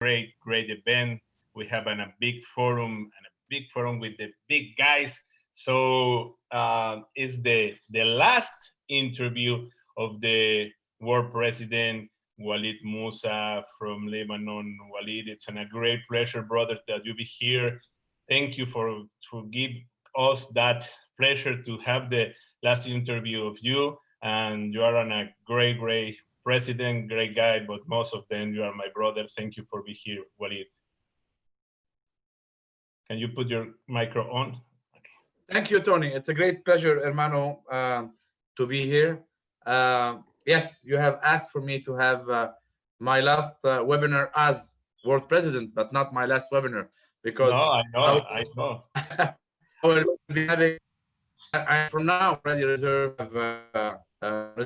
great event. We have a big forum and a big forum with the big guys. So it's the last interview of the world president Walid Musa from Lebanon. Walid, it's a great pleasure, brother, that you be here. Thank you for to give us that pleasure to have the last interview of you. And you are a great president, great guy, but most of them you are my brother. Thank you for being here, Walid. Can you put your micro on? Okay. Thank you, Tony. It's a great pleasure, hermano, to be here. Yes, you have asked for me to have my last webinar as world president, but not my last webinar, because no, I know. I will be having. I from now already reserve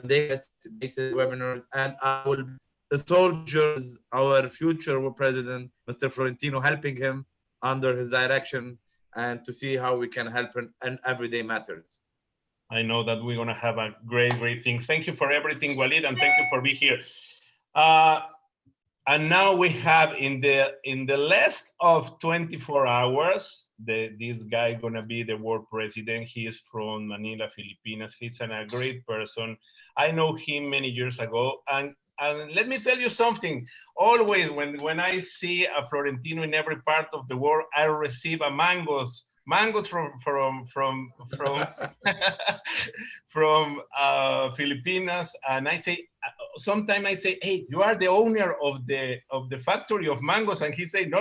basis webinars, and I will be the soldiers, our future president, Mr. Florentino, helping him under his direction and to see how we can help in everyday matters. I know that we're gonna have a great things. Thank you for everything, Walid, and thank you for being here. And now we have in the list of 24 hours, this guy gonna be the world president. He is from Manila, Filipinas. He's a great person. I know him many years ago, and let me tell you something. Always when I see a Florentino in every part of the world, I receive a mangoes from from Filipinas, and I say sometimes I say, hey, you are the owner of the factory of mangoes, and he say, no,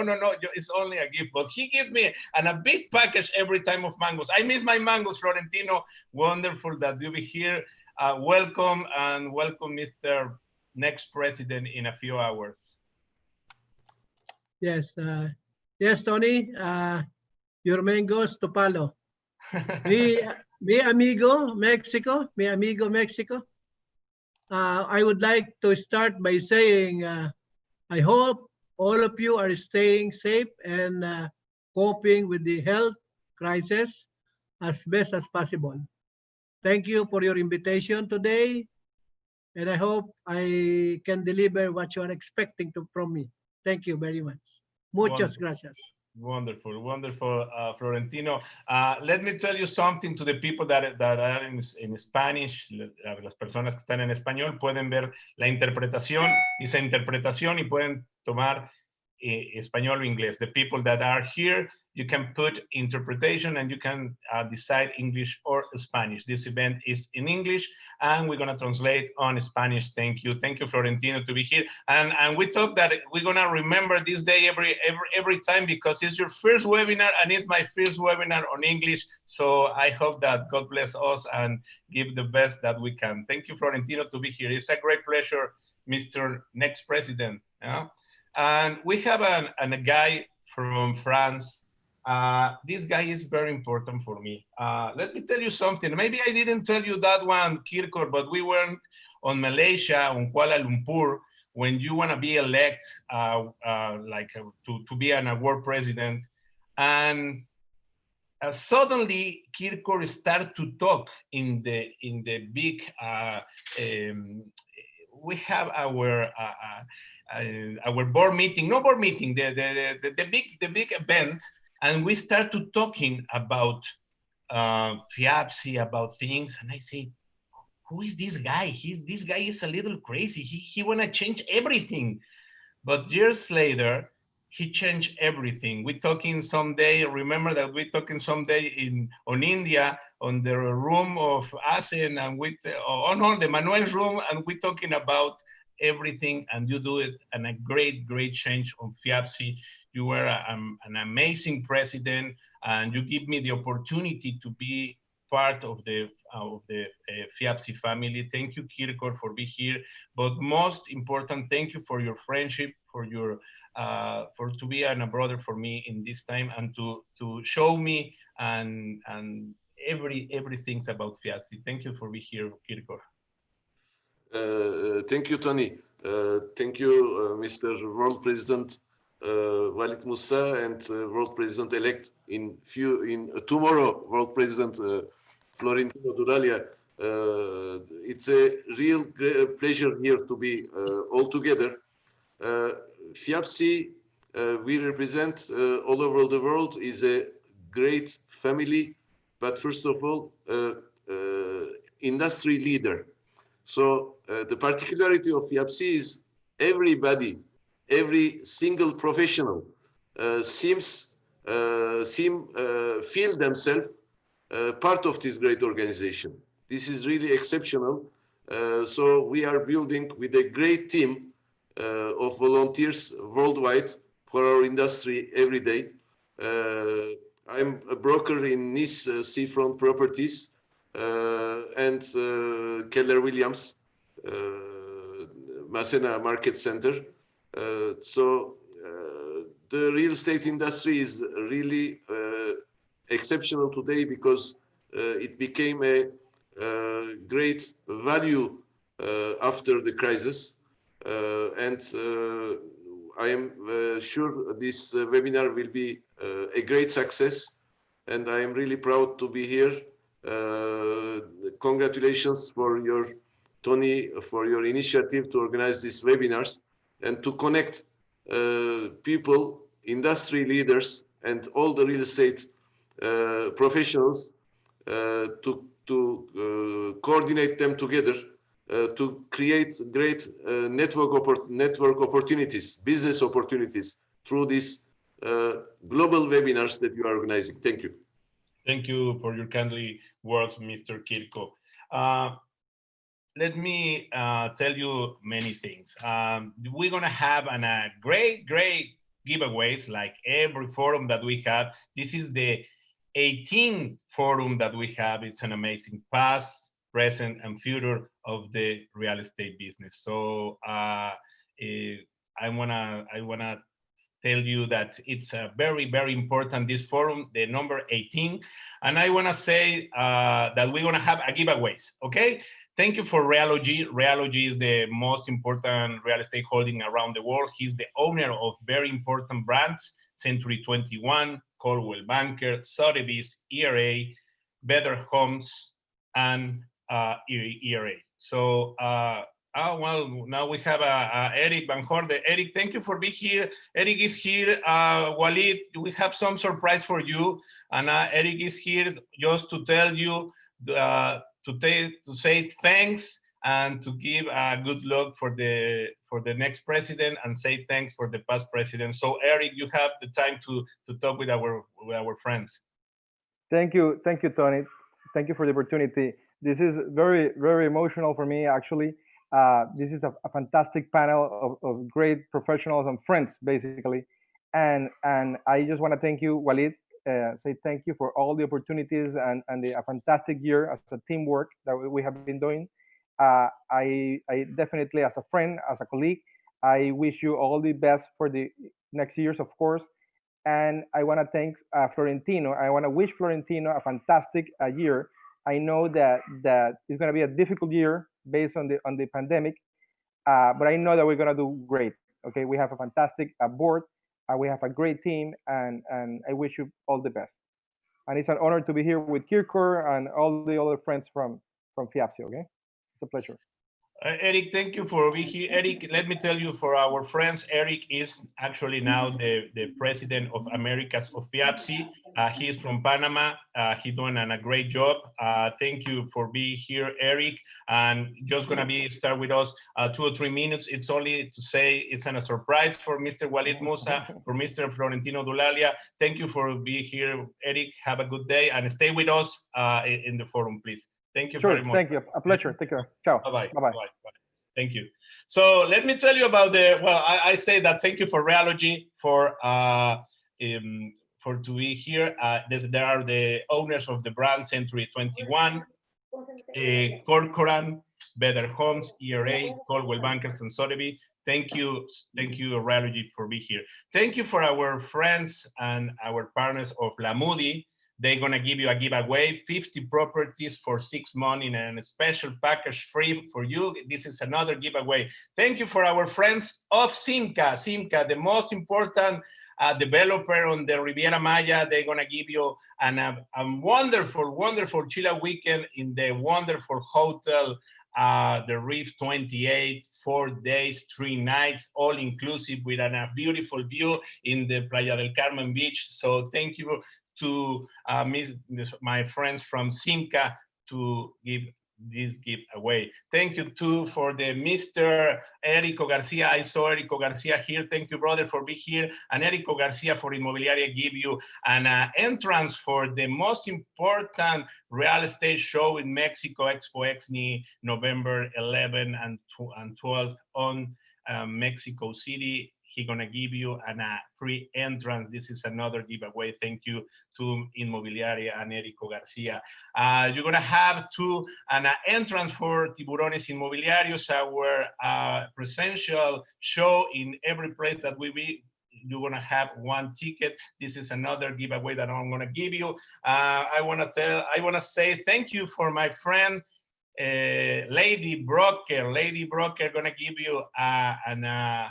it's only a gift, but he gives me a big package every time of mangoes. I miss my mangoes, Florentino. Wonderful that you be here. Welcome, Mr. Next President in a few hours. Yes, Tony. Your mangoes to palo. Mi amigo Mexico. I would like to start by saying I hope all of you are staying safe and coping with the health crisis as best as possible. Thank you for your invitation today, and I hope I can deliver what you are expecting from me. Thank you very much. Muchas gracias. Wonderful, Florentino. Let me tell you something to the people that are in Spanish. Las personas que están en español pueden ver la interpretación, esa interpretación, y pueden tomar español o inglés. The people that are here, you can put interpretation and you can decide English or Spanish. This event is in English and we're gonna translate on Spanish. Thank you, Florentino, to be here. And we thought that we're gonna remember this day every time, because it's your first webinar and it's my first webinar on English. So I hope that God bless us and give the best that we can. Thank you, Florentino, to be here. It's a great pleasure, Mr. Next President. Yeah? And we have a guy from France. This guy is very important for me. Let me tell you something. Maybe I didn't tell you that one, Kirkor, but we went on Malaysia, on Kuala Lumpur, when you want to be elected to be a world president. And suddenly, Kirkor started to talk in the big, we have our board meeting, the big event, and we start to talking about FIAPSI, about things, and I say, who is this guy? This guy is a little crazy. He wanna change everything. But years later, he changed everything. We talking someday, remember that we talking someday on India, on the room of ASEAN, and the Manuel's room, and we talking about everything, and you do it, and a great change on FIAPSI. You were an amazing president, and you give me the opportunity to be part of the FIAPSI family. Thank you, Kirkor, for being here. But most important, thank you for your friendship, for to be a brother for me in this time, and to show me and everything about FIAPSI. Thank you for being here, Kirkor. Thank you, Tony. Thank you, Mr. World President Walid Musa, and World President-elect in tomorrow, World President Florentino Duralia. It's a real pleasure here to be all together. FIAPSI we represent all over the world is a great family, but first of all, industry leader. So the particularity of FIAPSI is everybody, every single professional feel themselves part of this great organization. This is really exceptional. So we are building with a great team of volunteers worldwide for our industry every day. I'm a broker in Nice Seafront Properties and Keller Williams Masena Market Center. The real estate industry is really exceptional today because it became a great value after the crisis. I am sure this webinar will be a great success, and I am really proud to be here. Congratulations for your, Tony, for your initiative to organize these webinars and to connect people, industry leaders, and all the real estate professionals to coordinate them together to create great network opportunities, business opportunities through these global webinars that you are organizing. Thank you. Thank you for your kindly words, Mr. Kirko. Let me tell you many things. We're gonna have a great giveaways like every forum that we have. This is the 18th forum that we have. It's an amazing past, present, and future of the real estate business. So I wanna tell you that it's a very important, this forum, the number 18. And I wanna say that we're gonna have a giveaways, okay? Thank you for Realogy. Realogy is the most important real estate holding around the world. He's the owner of very important brands, Century 21, Coldwell Banker, Sotheby's, ERA, Better Homes, and ERA. So, well, now we have Eric Van Horde. Eric, thank you for being here. Eric is here. Walid, we have some surprise for you. And Eric is here just to tell you, to say thanks and to give good luck for the next president and say thanks for the past president. So Eric, you have the time to talk with our friends. Thank you, Tony. Thank you for the opportunity. This is very emotional for me, actually. This is a fantastic panel of great professionals and friends, basically. And I just want to thank you, Walid. Say thank you for all the opportunities and a fantastic year as a teamwork that we have been doing. I definitely, as a friend, as a colleague, I wish you all the best for the next years, of course. And I want to thank Florentino. I want to wish Florentino a fantastic year. I know that it's going to be a difficult year based on the pandemic, but I know that we're going to do great. Okay, we have a fantastic board. We have a great team, and I wish you all the best. And it's an honor to be here with Kirko and all the other friends from FIAPSI. Okay, it's a pleasure. Eric, thank you for being here. Eric, let me tell you, for our friends, Eric is actually now the president of Americas of FIAPSI. He is from Panama. He's doing a great job. Thank you for being here, Eric. And just gonna start with us 2 or 3 minutes. It's only to say it's a surprise for Mr. Walid Musa, for Mr. Florentino Dulalia. Thank you for being here, Eric. Have a good day and stay with us in the forum, please. Thank you very much. Thank you. A pleasure. Take care. Ciao. Bye-bye. Bye-bye. Thank you. So let me tell you about I say that thank you for Realogy for to be here. There are the owners of the brand Century 21, Corcoran, Better Homes, ERA, Coldwell Bankers, and Sotheby. Thank you, Realogy, for being here. Thank you for our friends and our partners of La Moody. They're gonna give you a giveaway, 50 properties for 6 months in a special package free for you. This is another giveaway. Thank you for our friends of Simca, the most important developer on the Riviera Maya. They're gonna give you a wonderful Chile weekend in the wonderful hotel the Reef 28, 4 days, 3 nights, all inclusive with a beautiful view in the Playa del Carmen beach. So thank you to my friends from Simca to give this giveaway. Thank you too for the Mr. Erico Garcia. I saw Erico Garcia here. Thank you, brother, for being here. And Erico Garcia for Inmobiliaria give you an entrance for the most important real estate show in Mexico, Expo Exni, November 11 and 12 on Mexico City. He's gonna give you a free entrance. This is another giveaway. Thank you to Inmobiliaria and Erico Garcia. You're gonna have an entrance for Tiburones Inmobiliarios, our presential show in every place that we be. You're gonna have one ticket. This is another giveaway that I'm gonna give you. I wanna say thank you for my friend, Lady Broker. Lady Broker gonna give you a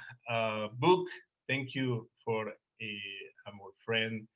book. Thank you for our friend.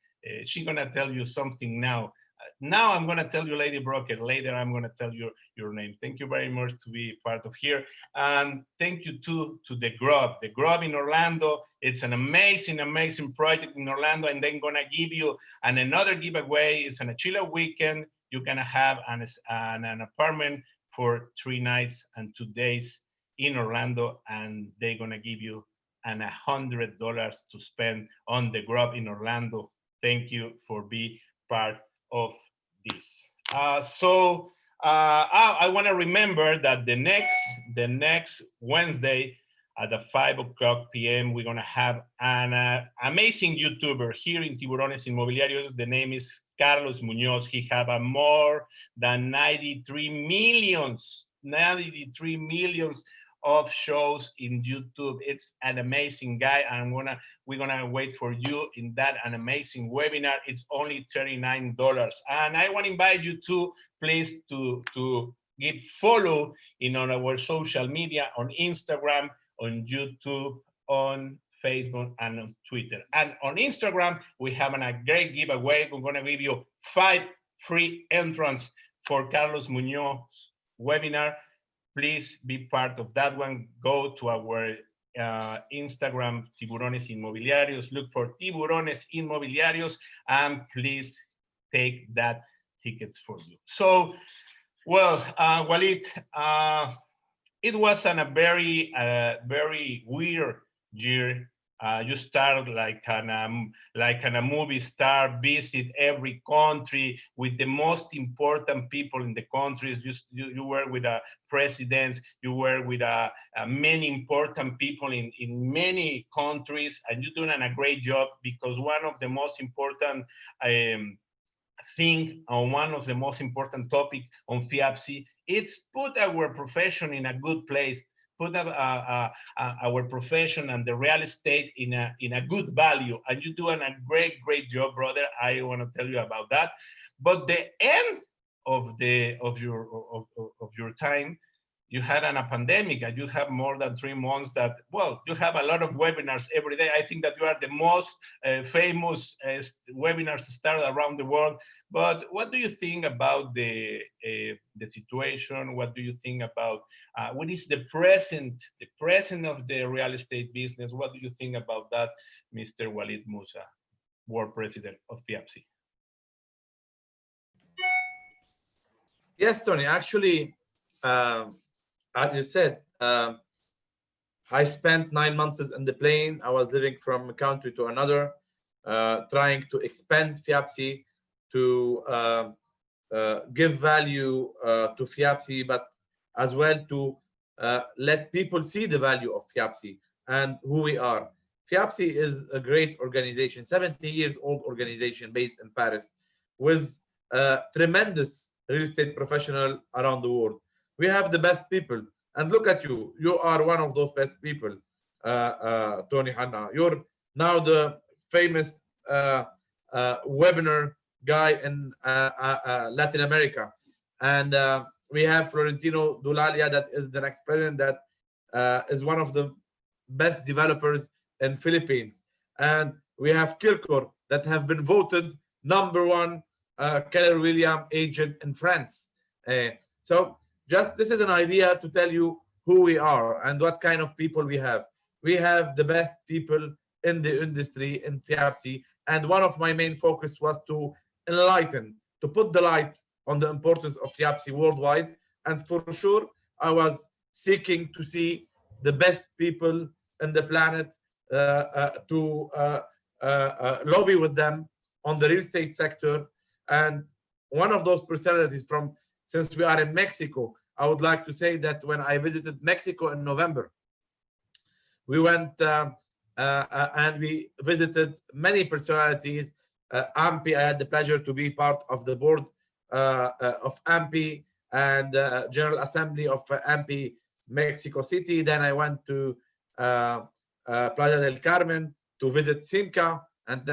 She's gonna tell you something now. Now I'm gonna tell you, Lady Broker. Later I'm gonna tell you your name. Thank you very much to be part of here, and thank you too to the Grub. The Grub in Orlando. It's an amazing, amazing project in Orlando, and then gonna give you another giveaway. It's an Chile weekend. You're gonna have an apartment for 3 nights and 2 days in Orlando, and they're gonna give you $100 to spend on the Grub in Orlando. Thank you for being part of this. I wanna remember that the next Wednesday at the 5:00 p.m. we're gonna have an amazing YouTuber here in Tiburones Inmobiliarios. The name is Carlos Munoz. He have more than 93 millions of shows in YouTube. It's an amazing guy, and we're gonna wait for you in an amazing webinar. It's only $39, and I want to invite you to please to give follow on our social media, on Instagram, on YouTube, on Facebook, and on Twitter. And on Instagram, we have a great giveaway. We're gonna give you 5 free entrants for Carlos Munoz webinar. Please be part of that one. Go to our Instagram, Tiburones Inmobiliarios, look for Tiburones Inmobiliarios, and please take that ticket for you. So, well, Walid, it was a very weird year. You start like a movie star, visit every country with the most important people in the countries. You were with presidents, you were with many important people in many countries, and you're doing a great job, because one of the most important thing, on one of the most important topic on FIAPSI, it's put our profession in a good place, put our profession and the real estate in a good value, and you're doing a great job, brother. I want to tell you about that. But the end of your time, you had a pandemic, and you have more than 3 months that, well, you have a lot of webinars every day. I think that you are the most famous webinars start around the world. But what do you think about the situation? What do you think about what is the present of the real estate business? What do you think about that, Mr. Walid Musa, World President of FIAPSI? Yes, Tony, actually, as you said, I spent 9 months in the plane. I was living from a country to another, trying to expand FIAPSI, to give value to FIAPSI, but as well to let people see the value of FIAPSI and who we are. FIAPSI is a great organization, 70 years old organization based in Paris, with tremendous real estate professional around the world. We have the best people, and look at you. You are one of those best people, Tony Hanna. You're now the famous webinar guy in Latin America, and we have Florentino Dulalia, that is the next president, that is one of the best developers in Philippines, and we have Kirkor, that have been voted #1 Keller Williams agent in France. So just this is an idea to tell you who we are and what kind of people we have. We have the best people in the industry in FIABC, and one of my main focus was to enlighten, to put the light on the importance of FIABC worldwide. And for sure, I was seeking to see the best people in the planet to lobby with them on the real estate sector. And one of those personalities from, since we are in Mexico, I would like to say that when I visited Mexico in November, we went and we visited many personalities. AMPI, I had the pleasure to be part of the board of AMPI and General Assembly of AMPI Mexico City. Then I went to Playa del Carmen to visit SIMCA, and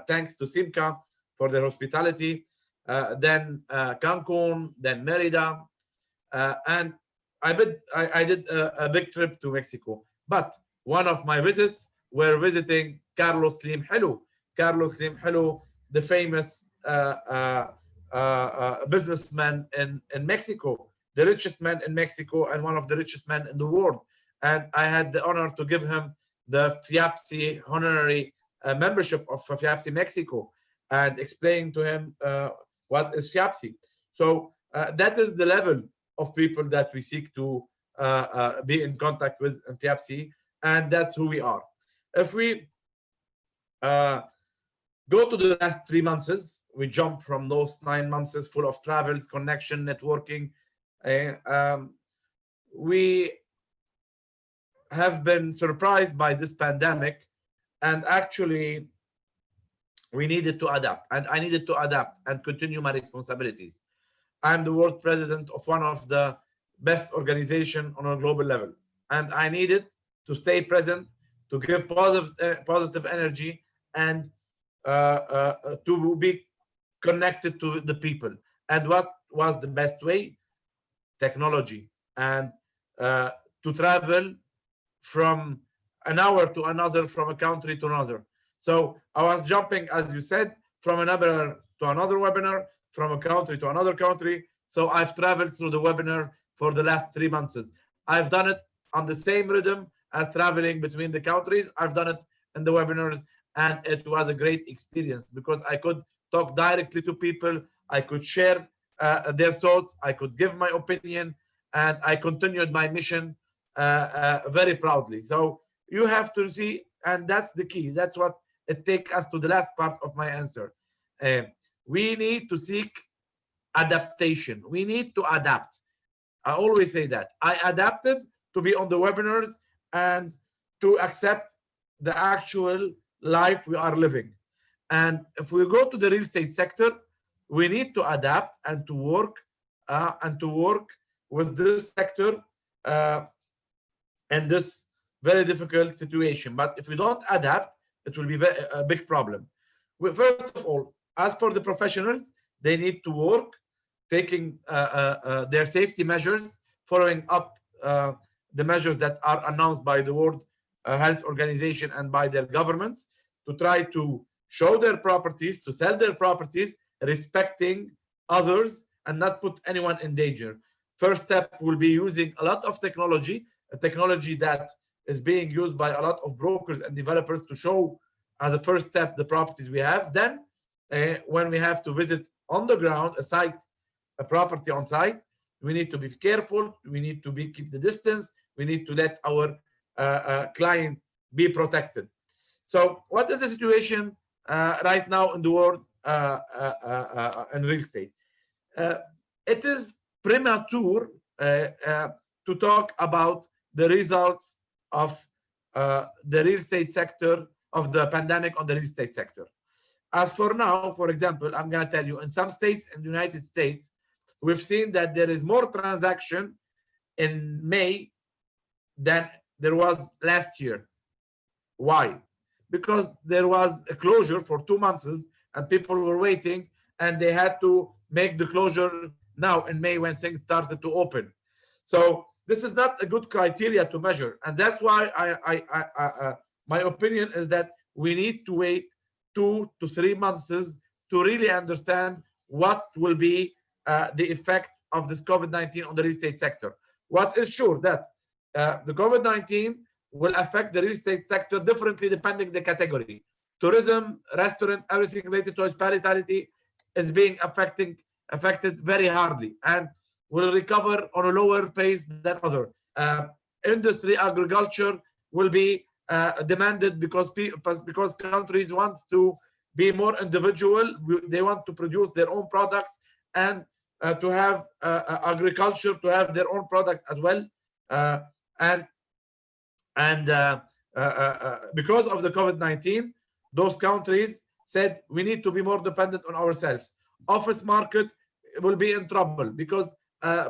thanks to SIMCA for their hospitality. Then Cancun, then Merida, and I did a big trip to Mexico. But one of my visits were visiting Carlos Slim Helou. Carlos Slim Helou, the famous businessman in Mexico, the richest man in Mexico and one of the richest men in the world. And I had the honor to give him the FIABC honorary membership of FIABC Mexico and explain to him what is FIABC. So that is the level of people that we seek to be in contact with in FIABC, and that's who we are. If we go to the last 3 months, we jump from those 9 months full of travels, connection, networking. We have been surprised by this pandemic, and actually we needed to adapt, and I needed to adapt and continue my responsibilities. I'm the world president of one of the best organizations on a global level, and I needed to stay present, to give positive energy, and to be connected to the people. And what was the best way? Technology, and to travel from an hour to another, from a country to another. So I was jumping, as you said, from an webinar to another webinar, from a country to another country. So I've traveled through the webinar for the last 3 months. I've done it on the same rhythm as traveling between the countries. I've done it in the webinars, and it was a great experience because I could talk directly to people. I could share their thoughts. I could give my opinion, and I continued my mission very proudly. So you have to see, and that's the key. That's what it takes us to the last part of my answer. We need to seek adaptation. We need to adapt. I always say that. I adapted to be on the webinars and to accept the actual life we are living. And if we go to the real estate sector, we need to adapt and to work with this sector in this very difficult situation. But if we don't adapt, it will be a big problem. First of all, as for the professionals, they need to work, taking their safety measures, following up the measures that are announced by the World Health Organization and by their governments, to try to show their properties, to sell their properties, respecting others and not put anyone in danger. First step will be using a lot of technology, a technology that is being used by a lot of brokers and developers to show as a first step the properties we have. Then when we have to visit on the ground, a property on site, we need to be careful. We need to keep the distance. We need to let our client be protected. So what is the situation right now in the world in real estate? It is premature to talk about the results of the real estate sector, of the pandemic on the real estate sector. As for now, for example, I'm going to tell you, in some states in the United States, we've seen that there is more transaction in May than there was last year. Why? Because there was a closure for 2 months and people were waiting, and they had to make the closure now in May when things started to open. So this is not a good criteria to measure. And that's why my opinion is that we need to wait 2 to 3 months to really understand what will be the effect of this COVID-19 on the real estate sector. What is sure that the COVID-19 will affect the real estate sector differently depending the category. Tourism, restaurant, everything related to hospitality is being affected very hardly and will recover on a lower pace than other. Industry, agriculture will be demanded because countries want to be more individual. They want to produce their own products and to have agriculture to have their own product as well. Because of the COVID-19, those countries said we need to be more dependent on ourselves. Office market will be in trouble because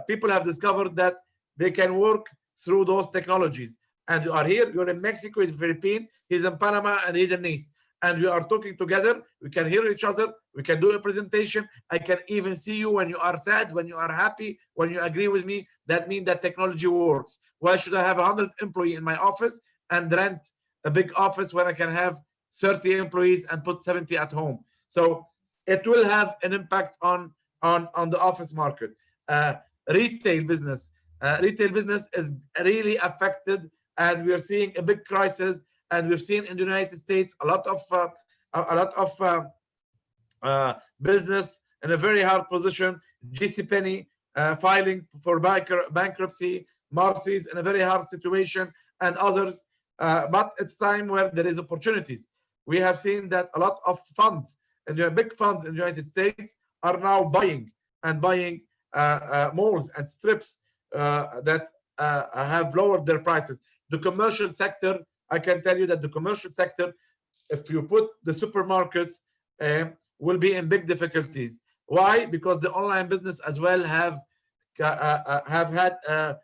people have discovered that they can work through those technologies. And you are here, you're in Mexico, he's Philippines, he's in Panama, and he's in Nice. And we are talking together, we can hear each other, we can do a presentation. I can even see you when you are sad, when you are happy, when you agree with me. That means that technology works. Why should I have 100 employees in my office and rent a big office when I can have 30 employees and put 70 at home? So it will have an impact on the office market. Retail business is really affected, and we are seeing a big crisis. And we've seen in the United States a lot of business in a very hard position. JCPenney filing for bankruptcy, Macy's in a very hard situation, and others. But it's time where there is opportunities. We have seen that a lot of funds, and big funds in the United States, are now buying malls and strips that have lowered their prices. The commercial sector, I can tell you that the commercial sector, if you put the supermarkets, will be in big difficulties. Why? Because the online business as well have had a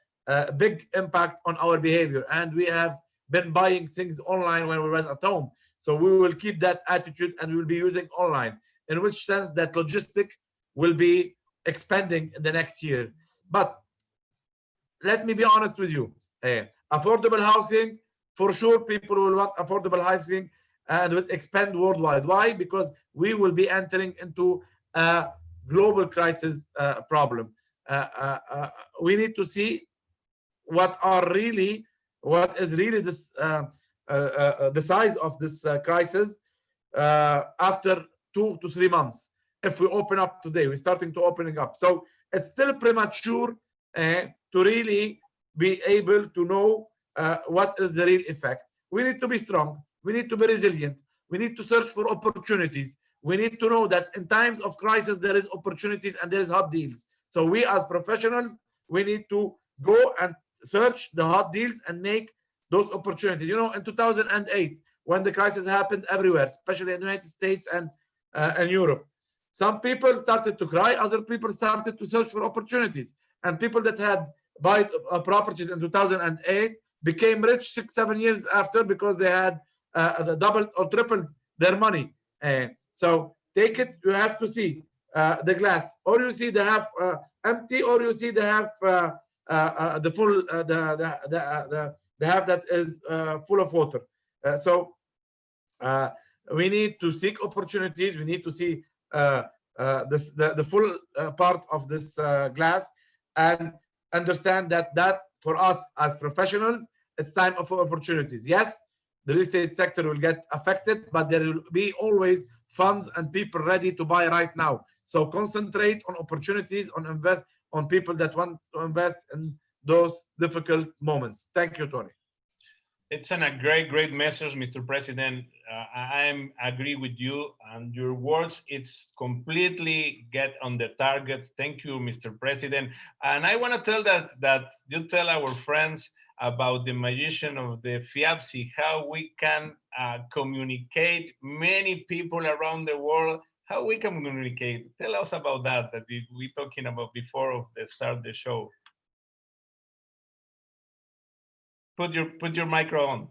big impact on our behavior, and we have been buying things online when we were at home. So we will keep that attitude, and we will be using online. In which sense that logistic will be expanding in the next year. But let me be honest with you. Affordable housing, for sure, people will want affordable housing and will expand worldwide. Why? Because we will be entering into a global crisis problem. We need to see what is really this the size of this crisis after 2 to 3 months. If we open up today, we're starting to opening up. So it's still premature to really be able to know what is the real effect. We need to be strong. We need to be resilient. We need to search for opportunities. We need to know that in times of crisis, there is opportunities and there is hot deals. So we as professionals, we need to go and search the hot deals and make those opportunities. You know, in 2008, when the crisis happened everywhere, especially in the United States and Europe, some people started to cry, other people started to search for opportunities. And people that had bought properties in 2008 became rich 6-7 years after because they had doubled or tripled their money. So take it, you have to see the glass, or you see the half empty, or you see the half the full the half that is full of water. So we need to seek opportunities. We need to see the full part of this glass, and understand that for us as professionals, it's time for opportunities. Yes, the real estate sector will get affected, but there will be always funds and people ready to buy right now. So concentrate on opportunities, on people that want to invest in those difficult moments. Thank you, Tony. It's a great message, Mr. President. I agree with you, and your words, it's completely get on the target. Thank you, Mr. President. And I want to tell that you tell our friends about the magician of the FIAPSI, how we can communicate many people around the world, how we can communicate. Tell us about that we talking about before of the start of the show. Put your micro on.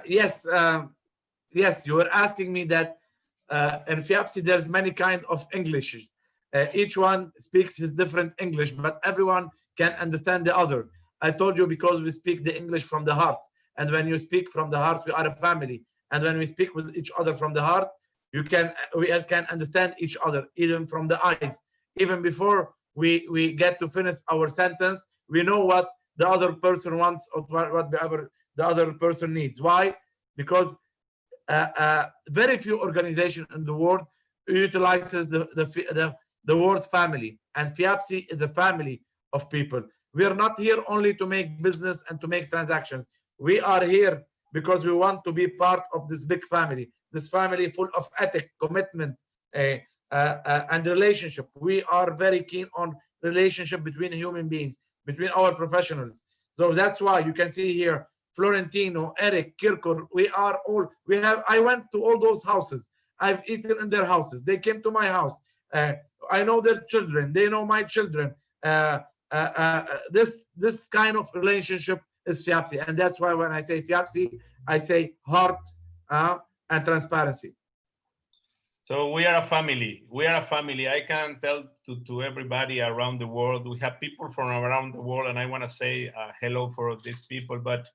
Yes, you were asking me that in FIAPSI there's many kind of English. Each one speaks his different English, but everyone can understand the other. I told you because we speak the English from the heart, and when you speak from the heart, we are a family. And when we speak with each other from the heart, we can understand each other, even from the eyes. even before we get to finish our sentence, we know what the other person wants or what the other person needs. Why? Because very few organizations in the world utilizes the word family, and FIAPSI is a family of people. We are not here only to make business and to make transactions. We are here because we want to be part of this big family, this family full of ethic, commitment, and relationship. We are very keen on relationship between human beings, between our professionals. So that's why you can see here Florentino, Eric, Kirkor, I went to all those houses. I've eaten in their houses. They came to my house. I know their children. They know my children. This kind of relationship is FIAPSI. And that's why when I say FIAPSI, I say heart and transparency. So we are a family. We are a family. I can tell to everybody around the world. We have people from around the world, and I want to say hello for these people. But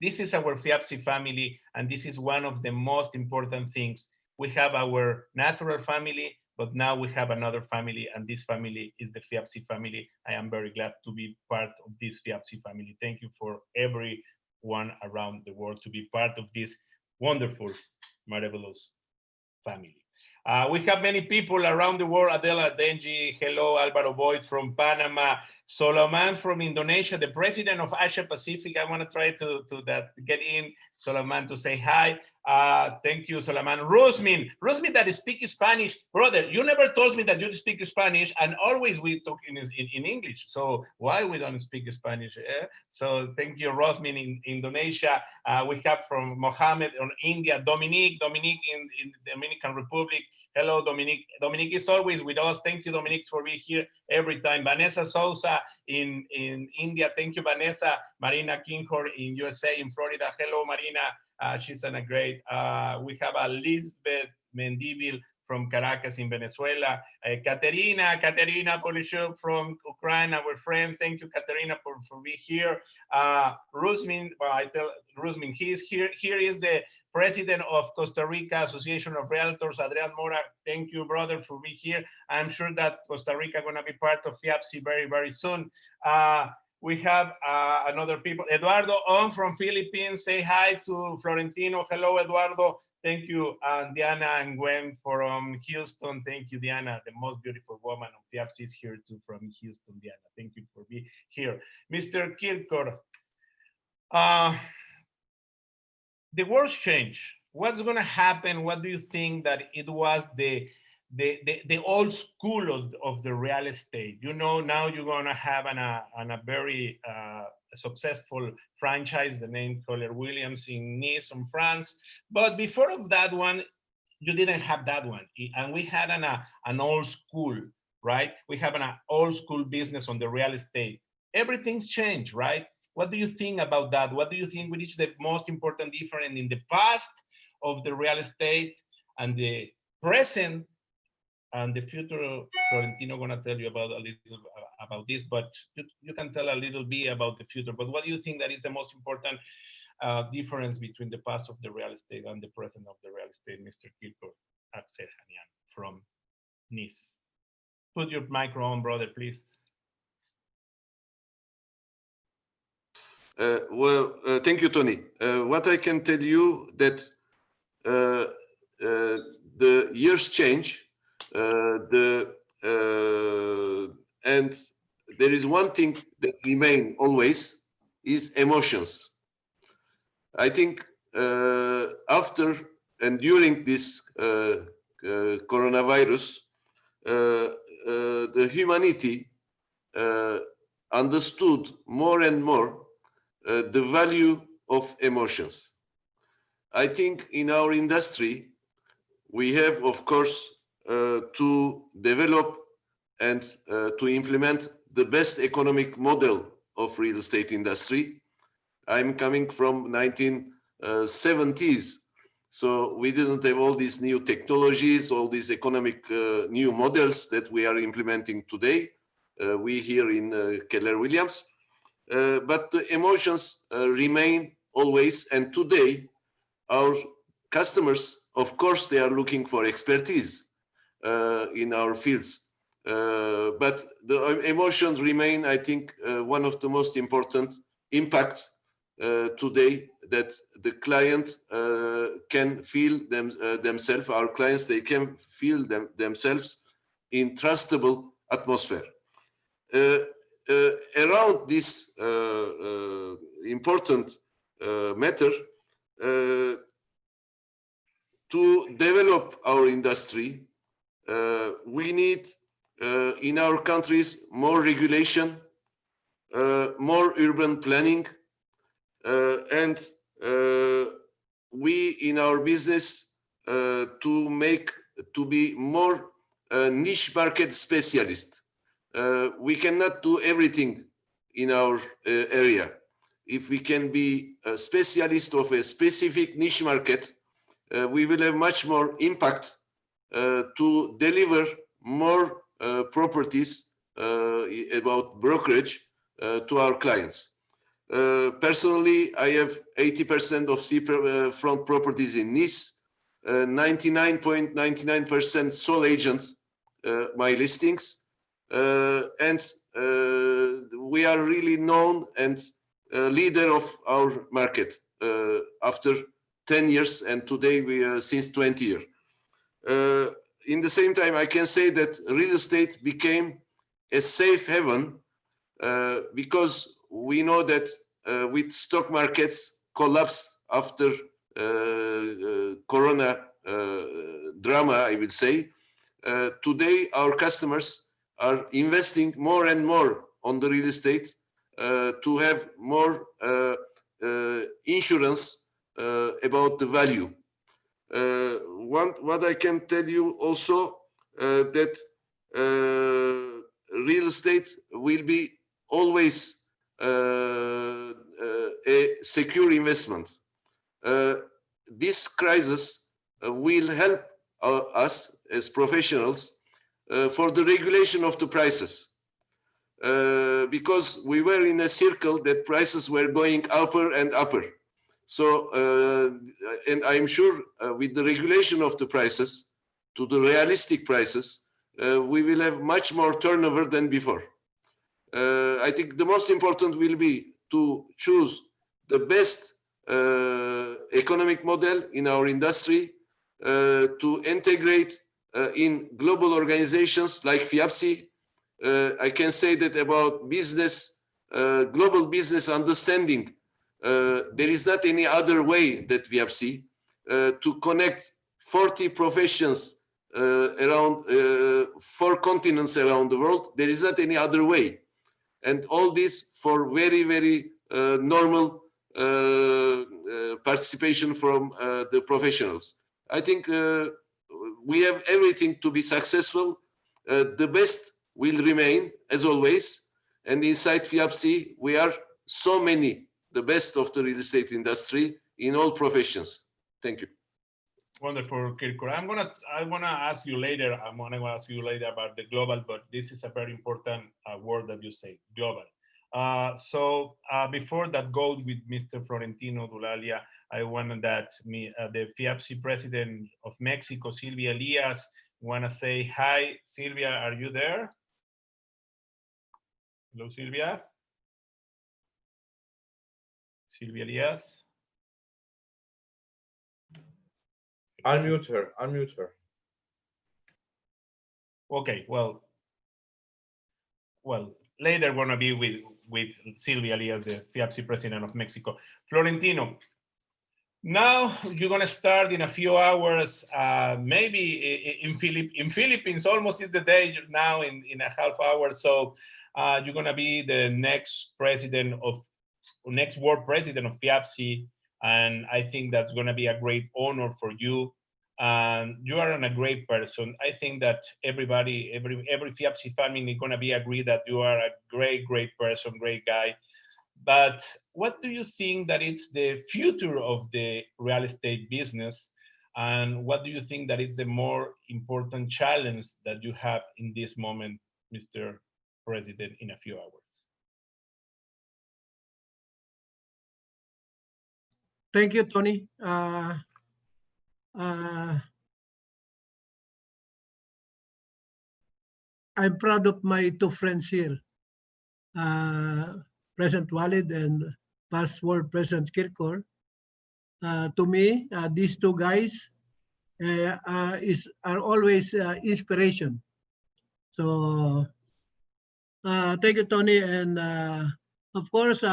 this is our FIAPSI family, and this is one of the most important things. We have our natural family, but now we have another family, and this family is the FIAPSI family. I am very glad to be part of this FIAPSI family. Thank you for everyone around the world to be part of this wonderful, marvelous family. We have many people around the world. Adela Denji, hello. Alvaro Boyd from Panama. Soloman from Indonesia, the president of Asia Pacific. I want to try to get in Soloman to say hi. Thank you, Soloman. Rusmin that speaks Spanish. Brother, you never told me that you speak Spanish, and always we talk in English. So why we don't speak Spanish? So thank you, Rusmin in Indonesia. We have from Mohammed in India, Dominique in the Dominican Republic. Hello, Dominique. Dominique is always with us. Thank you, Dominique, for being here every time. Vanessa Sousa in India. Thank you, Vanessa. Marina Kinghor in USA, in Florida. Hello, Marina. She's a great. We have Elizabeth Mendivil from Caracas in Venezuela. Katerina Polishuk from Ukraine, our friend. Thank you, Katerina, for being here. Rusmin, well, I tell Rusmin, he is here. Here is the president of Costa Rica Association of Realtors, Adrian Mora. Thank you, brother, for being here. I'm sure that Costa Rica is going to be part of FIAPSI very, very soon. We have another people. Eduardo On from Philippines. Say hi to Florentino. Hello, Eduardo. Thank you, Diana and Gwen from Houston. Thank you, Diana, the most beautiful woman of FIAPSI is here too from Houston, Diana. Thank you for being here. Mr. Kirkor, the world's change. What's going to happen? What do you think that it was the old school of the real estate? You know, now you're going to have a very successful franchise, the name Keller Williams in Nice, in France. But before of that one, you didn't have that one. And we had an old school, right? We have an old school business on the real estate. Everything's changed, right? What do you think about that? What do you think which is the most important difference in the past of the real estate and the present and the future? Florentino gonna tell you about a little about this, but you can tell a little bit about the future. But what do you think that is the most important difference between the past of the real estate and the present of the real estate, Mr. Kirkor Akserhanian from Nice? Put your micro on, brother, please. Thank you, Tony. What I can tell you that the years change, and there is one thing that remain always is emotions. I think after and during this coronavirus, the humanity understood more and more the value of emotions. I think in our industry, we have, of course, to develop and to implement the best economic model of real estate industry. I'm coming from 1970s, so we didn't have all these new technologies, all these economic new models that we are implementing today. We here in Keller Williams. But the emotions remain always, and today our customers, of course, they are looking for expertise in our fields. but the emotions remain, I think, one of the most important impacts today, that the client can feel themselves, our clients, they can feel themselves in trustable atmosphere. Around this important matter, to develop our industry, we need in our countries more regulation, more urban planning, and we in our business to be more niche market specialist. We cannot do everything in our area. If we can be a specialist of a specific niche market, we will have much more impact to deliver more properties about brokerage to our clients. Personally, I have 80% of seafront properties in Nice, 99.99% sole agent my listings, and we are really known and leader of our market after 10 years, and today we since 20 years. In the same time, I can say that real estate became a safe haven because we know that with stock markets collapsed after Corona drama, I will say, today our customers are investing more and more on the real estate to have more insurance about the value. What I can tell you also that real estate will be always a secure investment. This crisis will help us as professionals for the regulation of the prices, because we were in a circle that prices were going upper and upper. So, and I'm sure with the regulation of the prices to the realistic prices, we will have much more turnover than before. I think the most important will be to choose the best economic model in our industry, to integrate in global organizations like FIAPSI. I can say that about business, global business understanding, there is not any other way that FIAPSI to connect 40 professions around 4 continents around the world. There is not any other way. And all this for very, very normal participation from the professionals. I think we have everything to be successful. The best will remain as always. And inside FIAPSI, we are so many, the best of the real estate industry in all professions. Thank you. Wonderful, Kirko. I wanna ask you later. I'm gonna ask you later about the global, but this is a very important word that you say, global. So before that goes with Mr. Florentino Dulalia, I wanted that the FIAPSI president of Mexico, Silvia Elias, wanna say hi. Silvia, are you there? Hello, Silvia. Silvia Elias. Unmute her, unmute her. Okay, well, later we're gonna be with Silvia Elias, the FIAPSI president of Mexico. Florentino, now you're gonna start in a few hours, maybe in Philippines, almost is the day now in a half hour. So you're gonna be the next world president of FIAPSI. And I think that's going to be a great honor for you. You are a great person. I think that every FIAPSI family is going to be agree that you are a great person, great guy. But what do you think that it's the future of the real estate business? And what do you think that is the more important challenge that you have in this moment, Mr. President, in a few hours? Thank you, Tony. I'm proud of my two friends here, President Walid and past World President Kirkor. To me, these two guys are always inspiration. So thank you, Tony. And of course,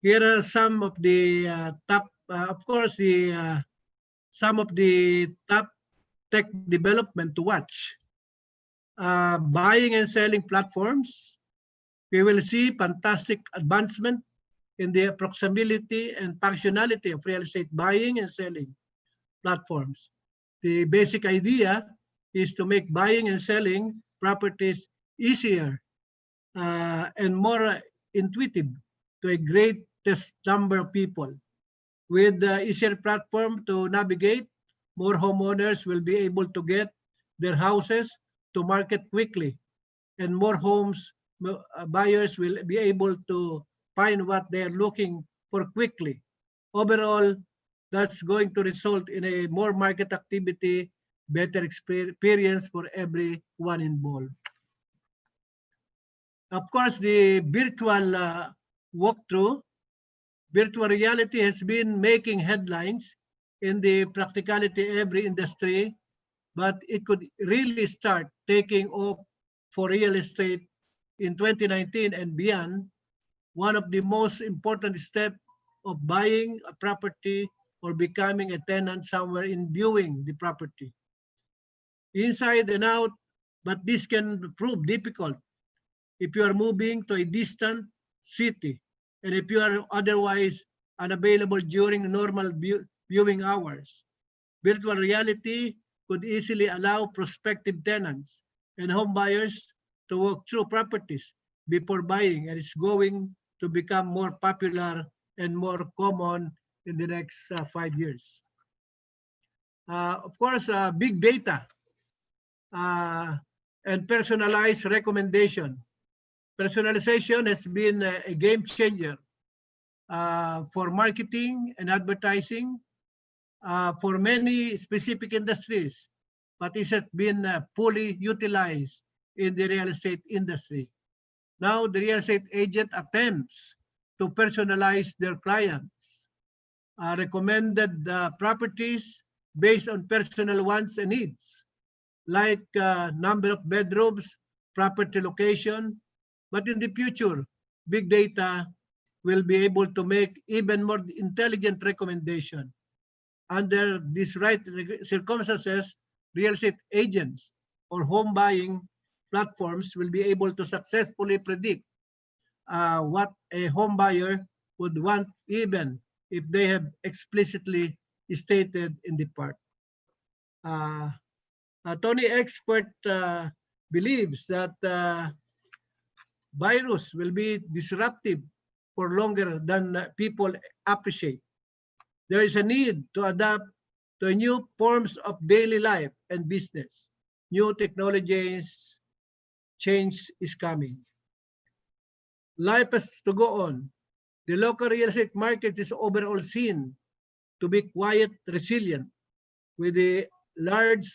here are some of the top, of course, some of the top tech development to watch. Buying and selling platforms. We will see fantastic advancement in the proximity and functionality of real estate buying and selling platforms. The basic idea is to make buying and selling properties easier and more intuitive to a greatest number of people. With the easier platform to navigate, more homeowners will be able to get their houses to market quickly, and more homes buyers will be able to find what they are looking for quickly. Overall, that's going to result in a more market activity, better experience for everyone involved. Of course, the virtual walkthrough, virtual reality has been making headlines in the practicality every industry, but it could really start taking off for real estate in 2019 and beyond. One of the most important steps of buying a property or becoming a tenant somewhere in viewing the property. Inside and out, but this can prove difficult if you are moving to a distant city and if you are otherwise unavailable during normal viewing hours. Virtual reality could easily allow prospective tenants and home buyers to walk through properties before buying, and it's going to become more popular and more common in the next 5 years. Of course, big data and personalized recommendation. Personalization has been a game changer for marketing and advertising for many specific industries, but it has been fully utilized in the real estate industry. Now, the real estate agent attempts to personalize their clients, recommended properties based on personal wants and needs, like number of bedrooms, property location. But in the future, big data will be able to make even more intelligent recommendation. Under these right circumstances, real estate agents or home buying platforms will be able to successfully predict what a home buyer would want, even if they have explicitly stated in the part. Tony Expert believes that virus will be disruptive for longer than people appreciate. There is a need to adapt to new forms of daily life and business. New technologies, change is coming. Life has to go on. The local real estate market is overall seen to be quiet, resilient, with a large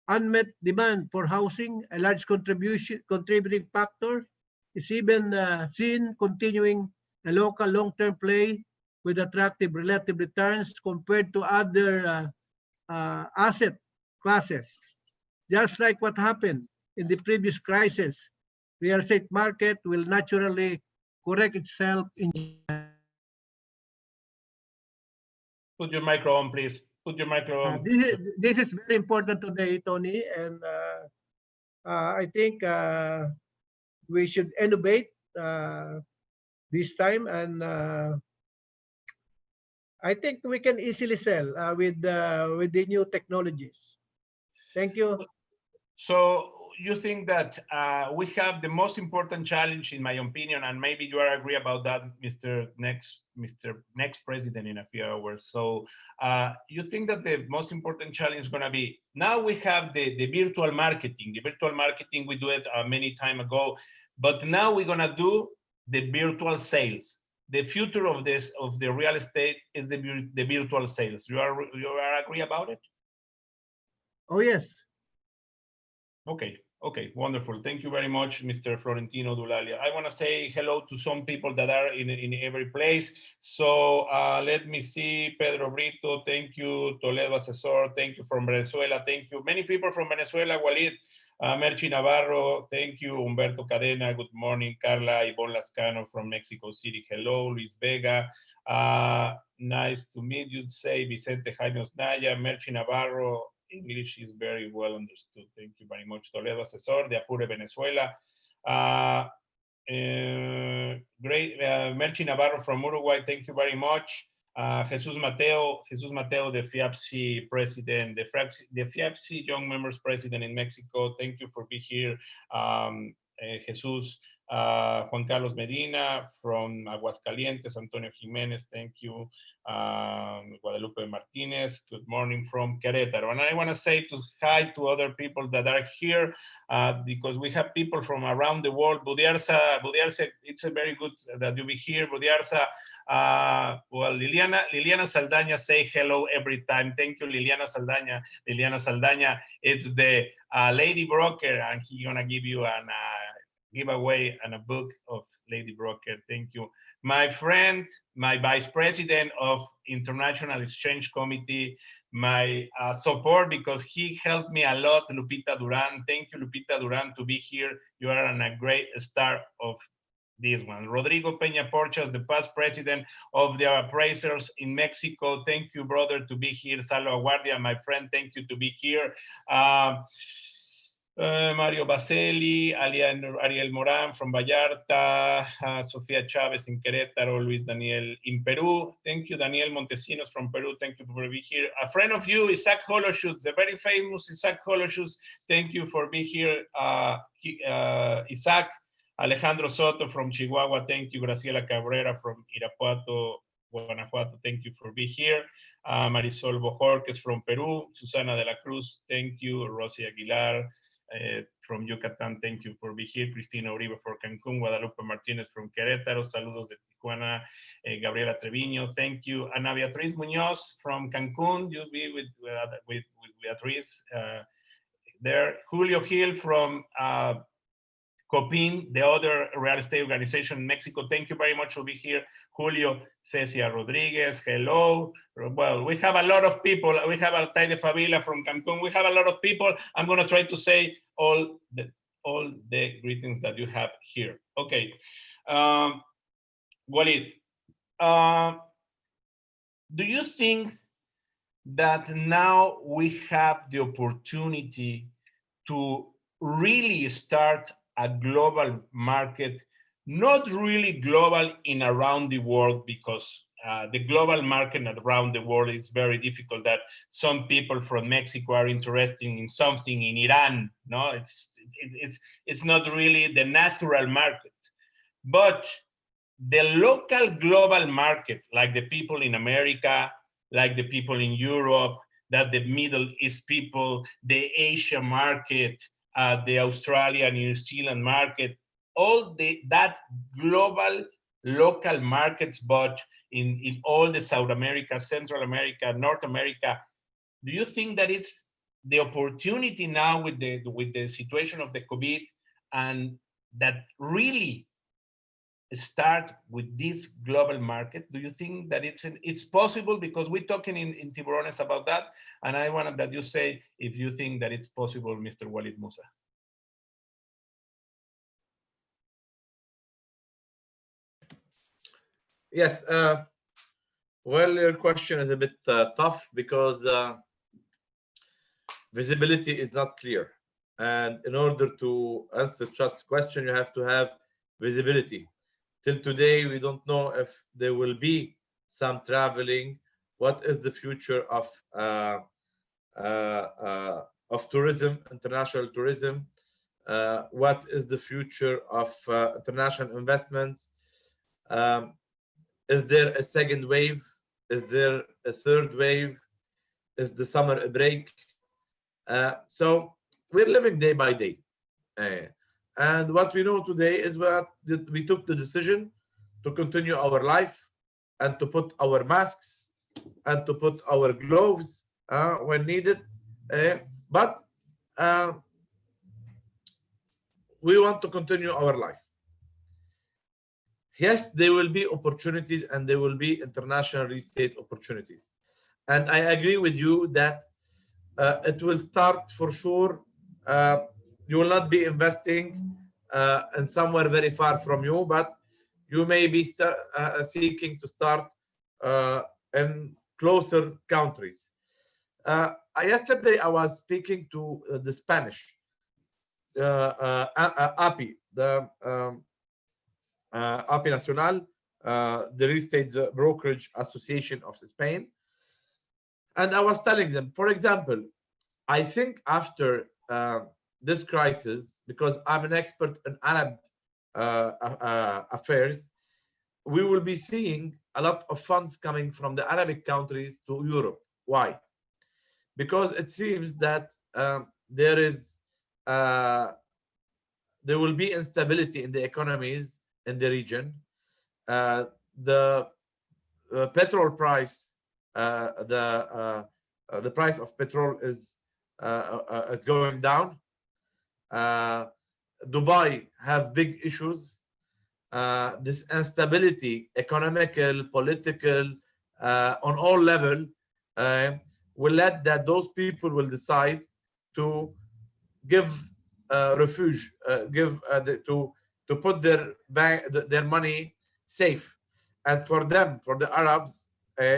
unmet demand for housing. A large contributing factor is even seen continuing a local long-term play with attractive relative returns compared to other asset classes. Just like what happened in the previous crisis, real estate market will naturally correct itself in. Put your micro on, please. Put your micro on. This is very important today, Tony, and I think we should innovate this time, and I think we can easily sell with the new technologies. Thank you. So you think that we have the most important challenge, in my opinion, and maybe you are agree about that, Mr. Next President, in a few hours. So you think that the most important challenge is going to be, now we have the virtual marketing. The virtual marketing, we do it many time ago, but now we're going to do the virtual sales. The future of the real estate is the virtual sales. You are agree about it? Oh yes. Okay. Okay, wonderful. Thank you very much, Mr. Florentino Dulalia. I want to say hello to some people that are in every place. So let me see, Pedro Brito, thank you. Toledo Asesor, thank you from Venezuela, thank you. Many people from Venezuela, Walid, Merchi Navarro, thank you. Humberto Cadena, good morning. Carla Ivonne Lascano from Mexico City, hello. Luis Vega, nice to meet you, say Vicente Jaime Osnaya, Merchi Navarro, English is very well understood. Thank you very much. Toledo Asesor de Apure, Venezuela. Great. Merchi Navarro from Uruguay. Thank you very much. Jesus Mateo, the FIAPSI president, the FIAPSI Young Members President in Mexico. Thank you for being here. Jesus. Juan Carlos Medina from Aguascalientes, Antonio Jimenez, thank you. Guadalupe Martinez, good morning from Querétaro. And I want to say hi to other people that are here because we have people from around the world. Budiarsa, it's a very good that you be here. Budiarsa, well, Liliana Saldaña say hello every time. Thank you, Liliana Saldaña. Liliana Saldaña, it's the lady broker, and he's gonna give you an giveaway and a book of Lady Broker. Thank you. My friend, my vice president of International Exchange Committee, my support because he helps me a lot, Lupita Duran. Thank you, Lupita Duran, to be here. You are a great star of this one. Rodrigo Peña Porchas, the past president of the appraisers in Mexico. Thank you, brother, to be here. Salo Aguardia, my friend, thank you to be here. Mario Baselli, Ariel Morán from Vallarta, Sofía Chávez in Querétaro, Luis Daniel in Peru. Thank you, Daniel Montesinos from Peru. Thank you for being here. A friend of you, Isaac Holoshus, the very famous Isaac Holoshus. Thank you for being here, Isaac. Alejandro Soto from Chihuahua. Thank you. Graciela Cabrera from Irapuato, Guanajuato. Thank you for being here. Marisol Bojorquez from Peru. Susana de la Cruz. Thank you. Rosy Aguilar from Yucatan, thank you for being here. Cristina Uribe for Cancún. Guadalupe Martínez from Querétaro. Saludos de Tijuana. Gabriela Treviño, thank you. Ana Beatriz Muñoz from Cancún. You'll be with Beatriz there. Julio Gil from COPIN, the other real estate organization in Mexico. Thank you very much for being here. Julio, Cecia Rodriguez, hello. Well, we have a lot of people. We have Altaide Favila from Cancun. We have a lot of people. I'm going to try to say all the greetings that you have here. Okay. Walid, do you think that now we have the opportunity to really start a global market, not really global in around the world, because the global market around the world is very difficult, that some people from Mexico are interested in something in Iran. No, it's not really the natural market. But the local global market, like the people in America, like the people in Europe, that the Middle East people, the Asia market, the Australia, New Zealand market, all that global local markets, but in all the South America, Central America, North America, do you think that it's the opportunity now with the situation of the COVID, and that really start with this global market? Do you think that it's possible? Because we're talking in Tiburones about that, and I wanted that you say if you think that it's possible, Mr. Walid Musa. Yes. Well, your question is a bit tough because visibility is not clear. And in order to answer Chad's question, you have to have visibility. Till today, we don't know if there will be some traveling. What is the future of tourism, international tourism? What is the future of international investments? Is there a second wave? Is there a third wave? Is the summer a break? So we're living day by day. And what we know today is that we took the decision to continue our life and to put our masks and to put our gloves when needed. But we want to continue our life. Yes, there will be opportunities and there will be international real estate opportunities. And I agree with you that it will start for sure. You will not be investing in somewhere very far from you, but you may be seeking to start in closer countries. Yesterday, I was speaking to the Spanish API, the API Nacional, the Real Estate Brokerage Association of Spain. And I was telling them, for example, I think after this crisis, because I'm an expert in Arab affairs, we will be seeing a lot of funds coming from the Arabic countries to Europe. Why? Because it seems that there will be instability in the economies in the region. The petrol price, the price of petrol is it's going down. Dubai have big issues. This instability, economical, political, on all level, will let that those people will decide to give refuge, to put their money safe. And for them, for the Arabs,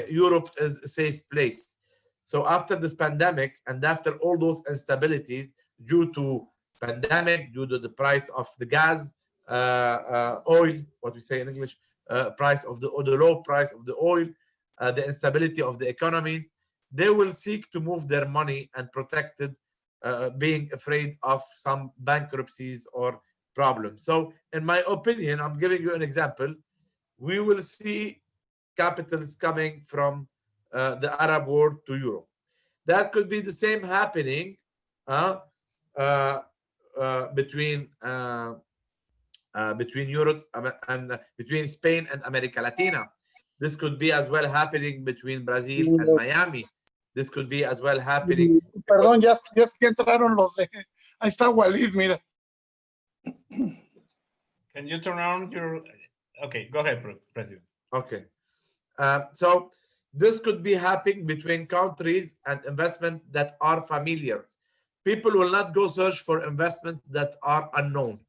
Europe is a safe place. So after this pandemic and after all those instabilities due to pandemic, due to the price of the gas, oil, what we say in English, price of the low price of the oil, the instability of the economies, they will seek to move their money and protect it, being afraid of some bankruptcies or problems. So in my opinion, I'm giving you an example, we will see capitals coming from the Arab world to Europe. That could be the same happening between Europe and between Spain and America Latina. This could be as well happening between Brazil and Miami. This could be as well happening. Perdón, ya es que entraron los de. Ahí está Walid, mira. Can you turn on your? Okay, go ahead, President. Okay. So this could be happening between countries and investment that are familiar. People will not go search for investments that are unknown.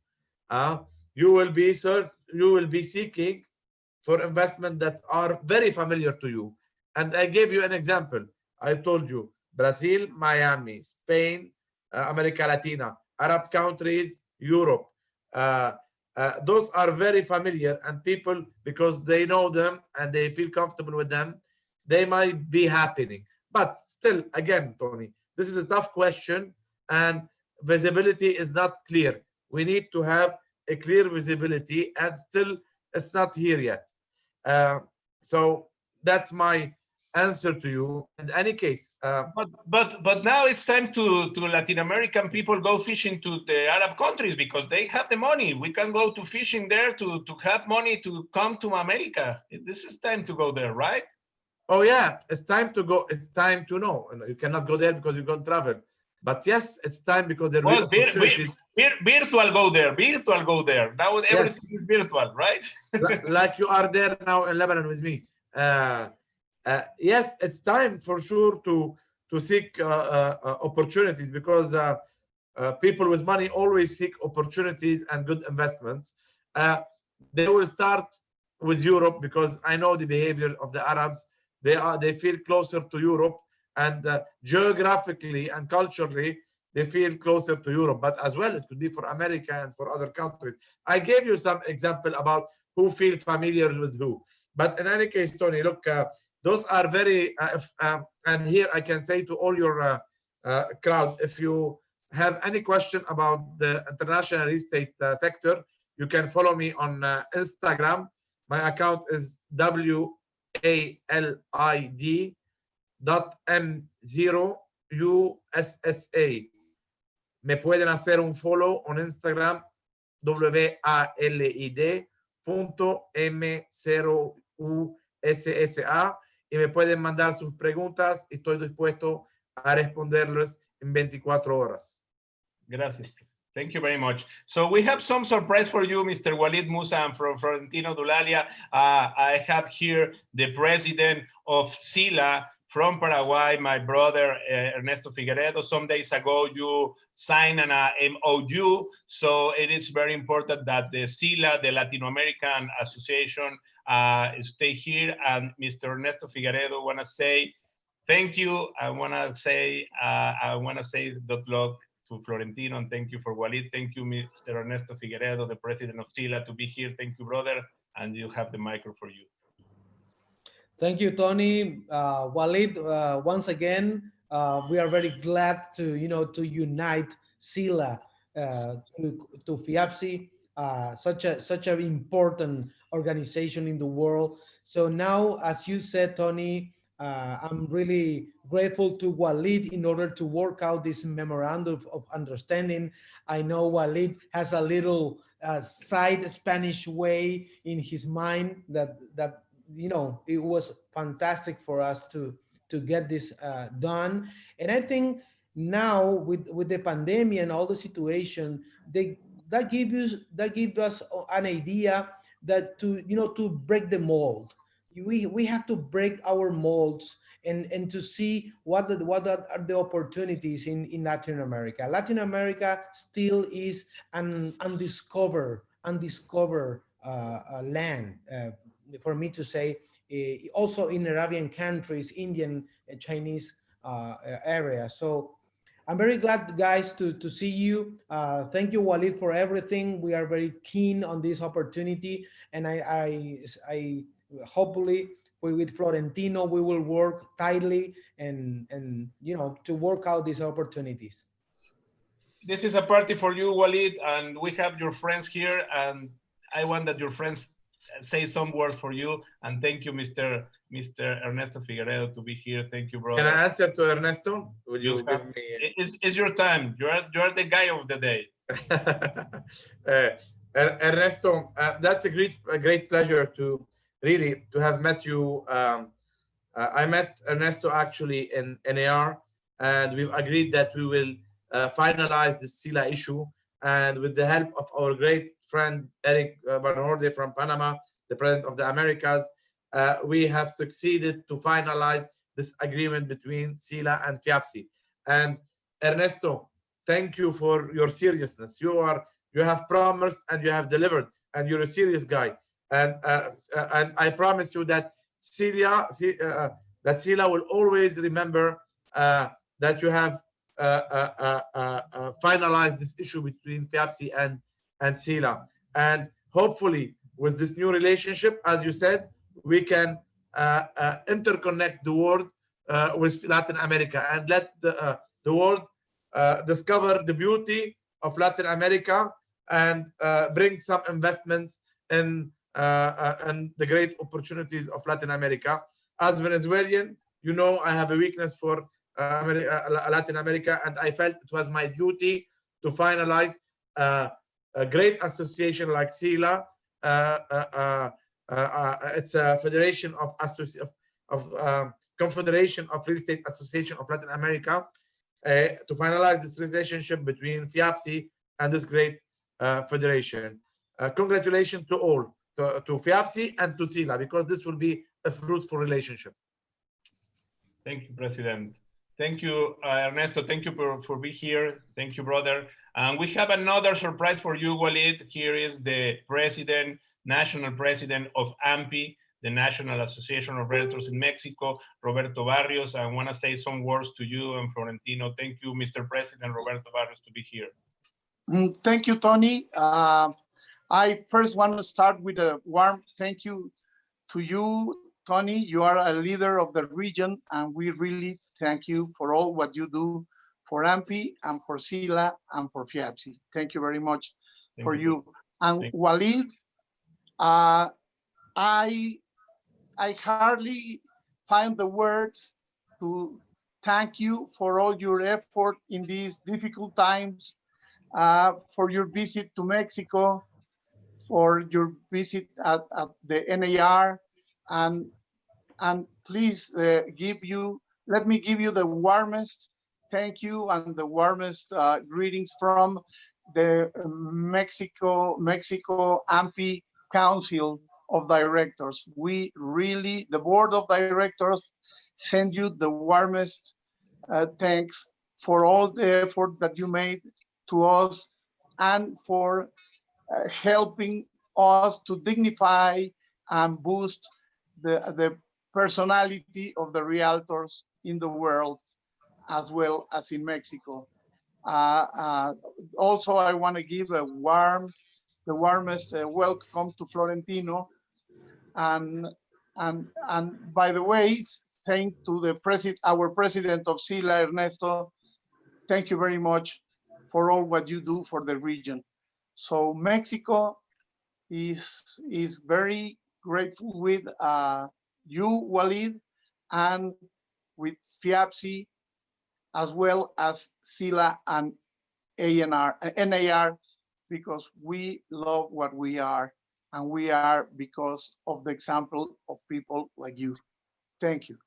You will be seeking for investment that are very familiar to you. And I gave you an example. I told you Brazil, Miami, Spain, America Latina, Arab countries, Europe. Those are very familiar, and people, because they know them and they feel comfortable with them, they might be happening. But still, again, Tony, this is a tough question and visibility is not clear. We need to have a clear visibility, and still it's not here yet. So that's my answer to you. In any case, but now it's time to Latin American people go fishing to the Arab countries because they have the money. We can go to fishing there to have money to come to America. This is time to go there, right? Oh yeah, it's time to go. It's time to know. You cannot go there because you can't travel. But yes, it's time because there will be opportunities. Virtual go there. Virtual go there. Now everything is virtual, right? Like you are there now in Lebanon with me. Yes, it's time for sure to seek opportunities, because people with money always seek opportunities and good investments. They will start with Europe because I know the behavior of the Arabs. They feel closer to Europe, and geographically and culturally they feel closer to Europe. But as well, it could be for America and for other countries. I gave you some example about who feel familiar with who. But in any case, Tony, look. Those are very, and here I can say to all your crowd, if you have any question about the international real estate sector, you can follow me on Instagram. My account is WALID.M0USSA. Me pueden hacer un follow on Instagram, WALID.M0USSA. Y me pueden mandar sus preguntas. Estoy dispuesto a responderles en 24 horas. Gracias. Thank you very much. So we have some surprise for you, Mr. Walid Musa and from Florentino Dulalia. I have here the president of SILA from Paraguay, my brother Ernesto Figueredo. Some days ago, you signed an MOU. So it is very important that the SILA, the Latin American Association, stay here. And Mr. Ernesto Figueredo want to say thank you. I want to say good luck to Florentino, and thank you for Walid. Thank you, Mr. Ernesto Figueredo, the president of SILA, to be here. Thank you, brother, and you have the micro for you. Thank you, Tony. Walid, once again, we are very glad to, to unite SILA to FIAPSI, such an important organization in the world. So now, as you said, Tony, I'm really grateful to Walid in order to work out this memorandum of understanding. I know Walid has a little side Spanish way in his mind that it was fantastic for us to get this done. And I think now with the pandemic and all the situation, that gives us an idea that to break the mold. We have to break our molds and to see what are the opportunities in Latin America. Latin America still is an undiscovered land, for me to say, also in Arabian countries, Indian, Chinese area. So I'm very glad, guys, to see you. Thank you, Walid, for everything. We are very keen on this opportunity, and I hopefully with Florentino we will work tightly and to work out these opportunities. This is a party for you, Walid, and we have your friends here, and I want that your friends say some words for you. And thank you, Mr. Ernesto Figueredo, to be here. Thank you, brother. Can I answer to Ernesto? Will you give me? It's your time. You're the guy of the day. Ernesto, that's a great pleasure to have met you. I met Ernesto actually in NAR, and we've agreed that we will finalize the SILA issue. And with the help of our great friend Eric Barnorde from Panama, the president of the Americas, we have succeeded to finalize this agreement between SILA and FIAPSI. And Ernesto, thank you for your seriousness. You have promised and you have delivered, and you're a serious guy. And I promise you that SILA will always remember that you have finalized this issue between FIAPSI and SILA. And hopefully, with this new relationship, as you said, we can interconnect the world with Latin America and let the world discover the beauty of Latin America and bring some investments in the great opportunities of Latin America. As Venezuelan, I have a weakness for Latin America, and I felt it was my duty to finalize a great association like SILA. It's a federation of Confederation of Real Estate Association of Latin America, to finalize this relationship between FIAPSI and this great federation. Congratulations to all, to FIAPSI and to SILA, because this will be a fruitful relationship. Thank you, President. Thank you, Ernesto. Thank you for being here. Thank you, brother. And we have another surprise for you, Walid. Here is the national president of AMPI, the National Association of Realtors in Mexico, Roberto Barrios. I want to say some words to you and Florentino. Thank you, Mr. President Roberto Barrios, to be here. Thank you, Tony. I first want to start with a warm thank you to you, Tony. You are a leader of the region, and we really thank you for all what you do for AMPI and for SILA and for FIAPSI. Thank you very much for you. And Walid, I hardly find the words to thank you for all your effort in these difficult times, for your visit to Mexico, for your visit at the NAR, and please let me give you the warmest thank you and the warmest greetings from the Mexico AMPI Council of Directors. We really, the board of directors, send you the warmest thanks for all the effort that you made to us and for helping us to dignify and boost the personality of the realtors in the world as well as in Mexico. Also, I want to give the warmest welcome to Florentino, and by the way, thank to the our president of SILA, Ernesto. Thank you very much for all what you do for the region. So Mexico is very grateful with you, Walid, and with FIAPSI, as well as SILA and NAR, because we love what we are, and we are because of the example of people like you. Thank you.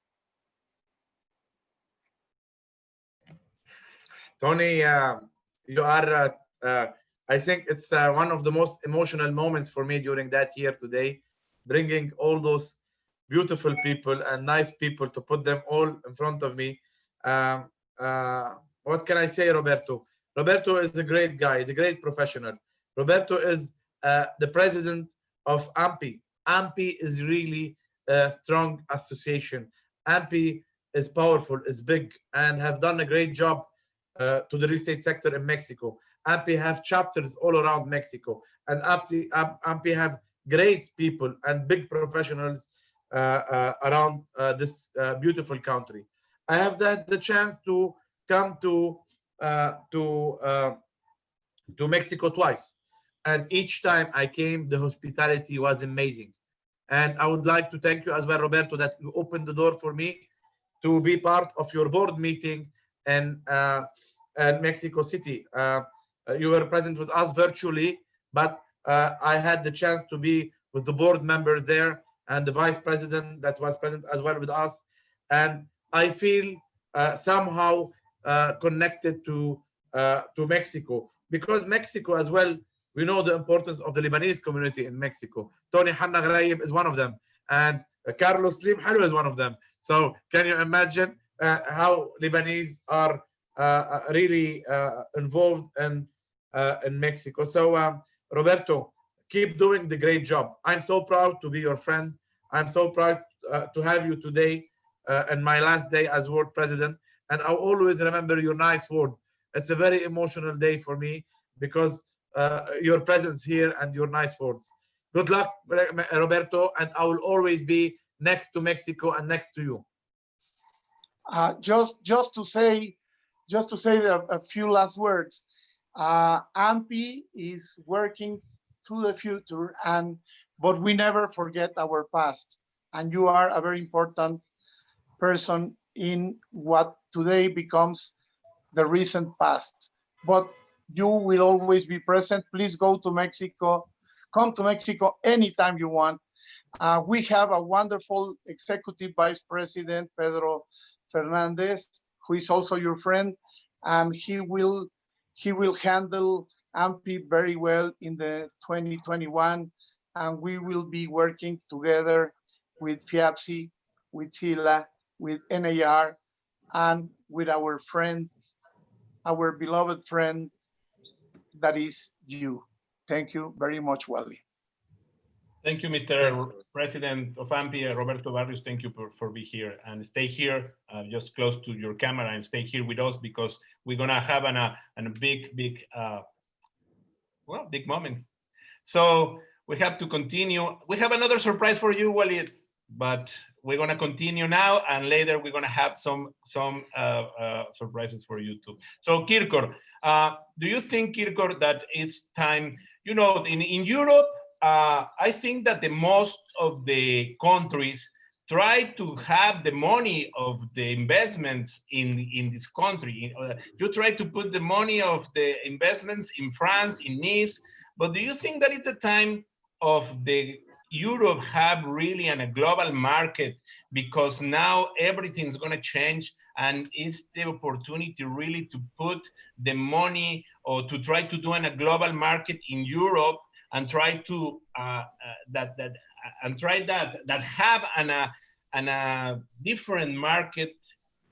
Tony, you are, I think it's one of the most emotional moments for me during that year today, bringing all those beautiful people and nice people to put them all in front of me. What can I say, Roberto? Roberto is a great guy. He's a great professional. Roberto is the president of AMPI. AMPI is really a strong association. AMPI is powerful, is big, and have done a great job to the real estate sector in Mexico. AMPI have chapters all around Mexico, and AMPI have great people and big professionals around this beautiful country. I have had the chance to come to Mexico twice, and each time I came, the hospitality was amazing. And I would like to thank you as well, Roberto, that you opened the door for me to be part of your board meeting in Mexico City. You were present with us virtually, but I had the chance to be with the board members there and the vice president that was present as well with us. And I feel somehow connected to Mexico, because Mexico as well, we know the importance of the Lebanese community in Mexico. Tony Hanna Ghraib is one of them, and Carlos Slim Halou is one of them. So can you imagine how Lebanese are really involved in Mexico? So Roberto, keep doing the great job. I'm so proud to be your friend. I'm so proud to have you today in my last day as world president. And I'll always remember your nice word. It's a very emotional day for me because your presence here and your nice words. Good luck, Roberto, and I will always be next to Mexico and next to you. Just to say a few last words. AMPI is working to the future, but we never forget our past. And you are a very important person in what today becomes the recent past. But you will always be present. Please go to Mexico. Come to Mexico anytime you want. We have a wonderful executive vice president, Pedro Fernandez, who is also your friend, and he will handle AMPI very well in the 2021, and we will be working together with FIAPSI, with SILA, with NAR, and with our friend, our beloved friend, that is you. Thank you very much, Wally. Thank you, Mr. President of AMPI, Roberto Barrios. Thank you for being here, and stay here just close to your camera and stay here with us, because we're gonna have a big moment. So we have to continue. We have another surprise for you, Walid, but we're gonna continue now, and later we're gonna have some surprises for you too. So Kirkor, do you think, Kirkor, that it's time, you know, in Europe, I think that the most of the countries try to have the money of the investments in this country. You try to put the money of the investments in France, in Nice, but do you think that it's a time of the Europe have really a global market, because now everything's going to change, and it's the opportunity really to put the money or to try to do in a global market in Europe and try to that have a different market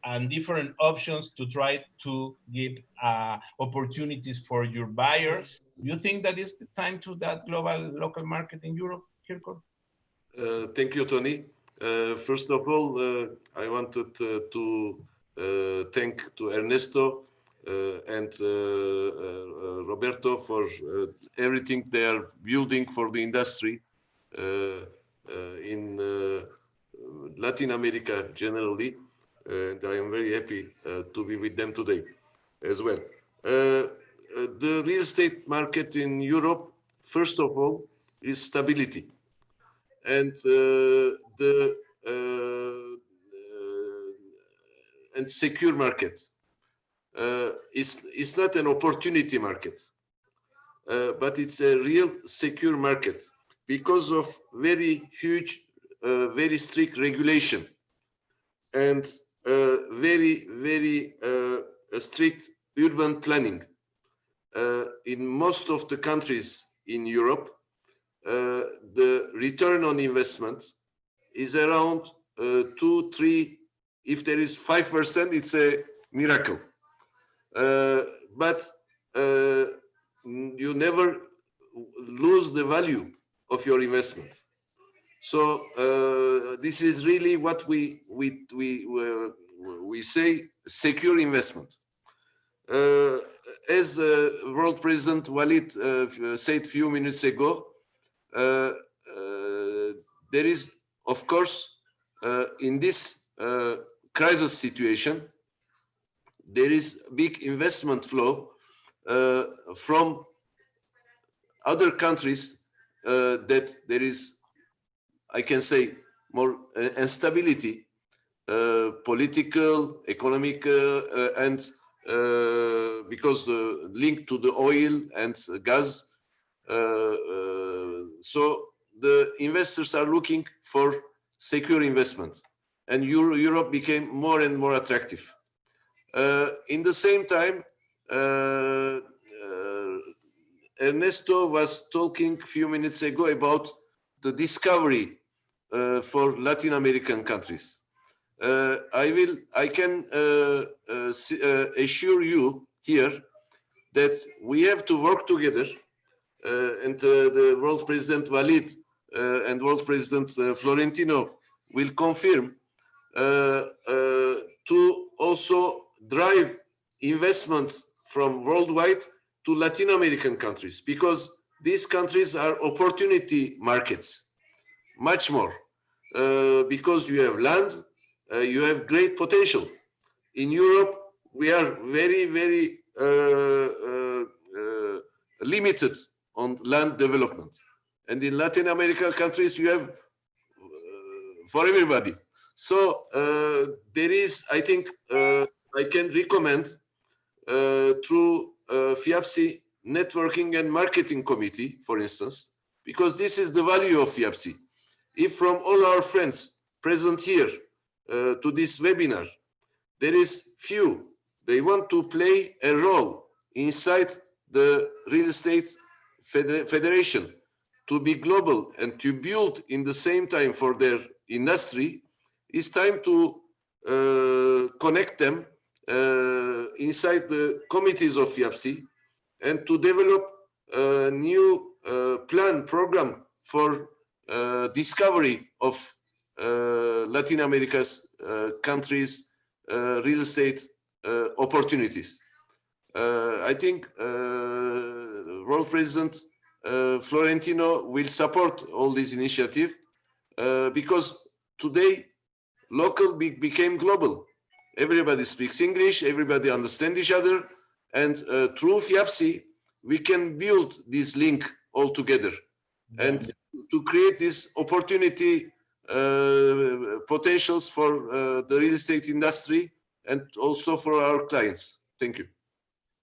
and different options to try to give opportunities for your buyers. Do you think that is the time to that global local market in Europe, Kirko? Thank you, Tony. First of all, I wanted to thank to Ernesto and Roberto for everything they are building for the industry in Latin America generally. And I am very happy to be with them today as well. The real estate market in Europe, first of all, is stability. And and secure market. It's not an opportunity market, but it's a real secure market because of very huge, very strict regulation and very strict urban planning. In most of the countries in Europe, the return on investment is around 2-3. If there is 5%, it's a miracle. But you never lose the value of your investment. So this is really what we say: secure investment. As World President Walid said a few minutes ago, there is, of course, in this crisis situation, there is big investment flow from other countries that there is, I can say, more instability, political, economic, and because the link to the oil and gas. So the investors are looking for secure investment, and Europe became more and more attractive. In the same time, Ernesto was talking a few minutes ago about the discovery for Latin American countries. I can assure you here that we have to work together, and the World President Walid and World President Florentino will confirm to also drive investment from worldwide to Latin American countries, because these countries are opportunity markets, much more, because you have land, you have great potential. In Europe, we are very limited on land development. And in Latin America countries, you have for everybody. So there is, I think, I can recommend through FIAPSI Networking and Marketing Committee, for instance, because this is the value of FIAPSI. If from all our friends present here to this webinar, there is few, they want to play a role inside the real estate federation to be global and to build in the same time for their industry, it's time to connect them inside the committees of FIAPSI and to develop a new program for discovery of Latin America's countries' real estate opportunities. I think World President Florentino will support all these initiatives because today local became global. Everybody speaks English, everybody understands each other, and through FIAPSI we can build this link all together and to create this opportunity potentials for the real estate industry and also for our clients. Thank you.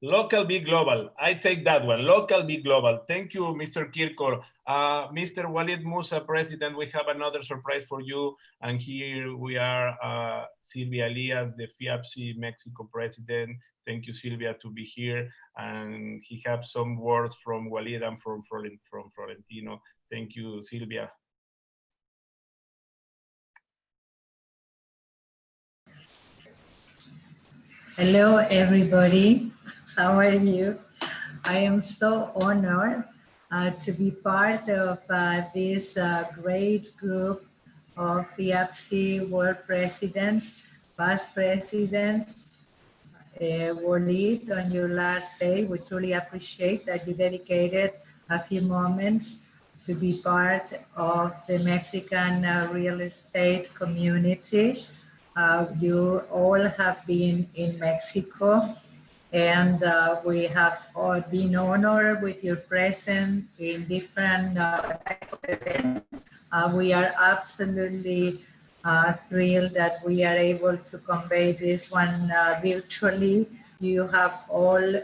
Local be global. I take that one. Local be global. Thank you, Mr. Kirkor. Mr. Walid Musa, President, we have another surprise for you. And here we are, Silvia Elias, the FIAPSI Mexico President. Thank you, Silvia, to be here. And he has some words from Walid and from Florentino. Thank you, Silvia. Hello, everybody. How are you? I am so honored to be part of this great group of FIAPSI world presidents, past presidents. Walid, on your last day, we truly appreciate that you dedicated a few moments to be part of the Mexican real estate community. You all have been in Mexico, and we have all been honored with your presence in different type of events. We are absolutely thrilled that we are able to convey this one virtually. You have all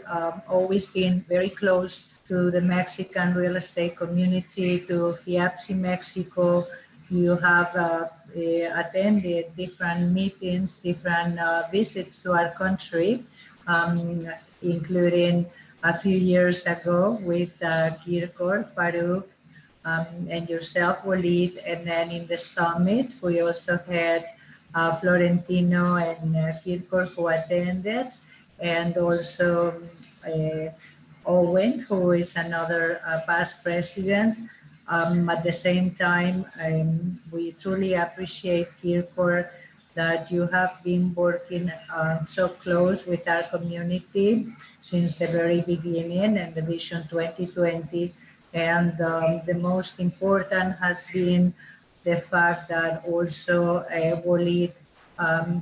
always been very close to the Mexican real estate community, to FIAPSI Mexico. You have attended different meetings, different visits to our country, including a few years ago with Kirkor, Farouk, and yourself, Walid. And then in the summit, we also had Florentino and Kirkor who attended, and also Owen, who is another past president. At the same time, we truly appreciate, Kirkor, that you have been working so close with our community since the very beginning and the Vision 2020. And the most important has been the fact that also Walid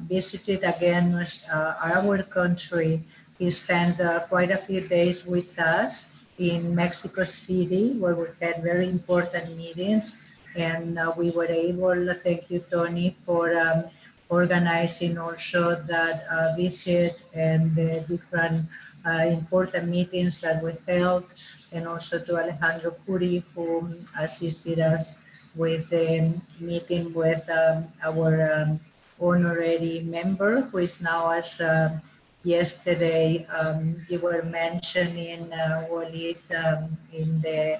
visited again our country. He spent quite a few days with us in Mexico City, where we had very important meetings. And we were able, thank you, Tony, for organizing also that visit and the different important meetings that we held, and also to Alejandro Puri, who assisted us with the meeting with our honorary member, who is now, as yesterday you were mentioning, Walid, in the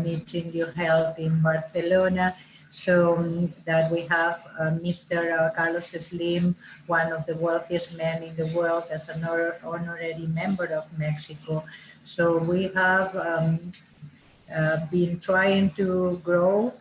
meeting you held in Barcelona. So that we have Mr. Carlos Slim, one of the wealthiest men in the world, as an honorary member of Mexico. So we have been trying to grow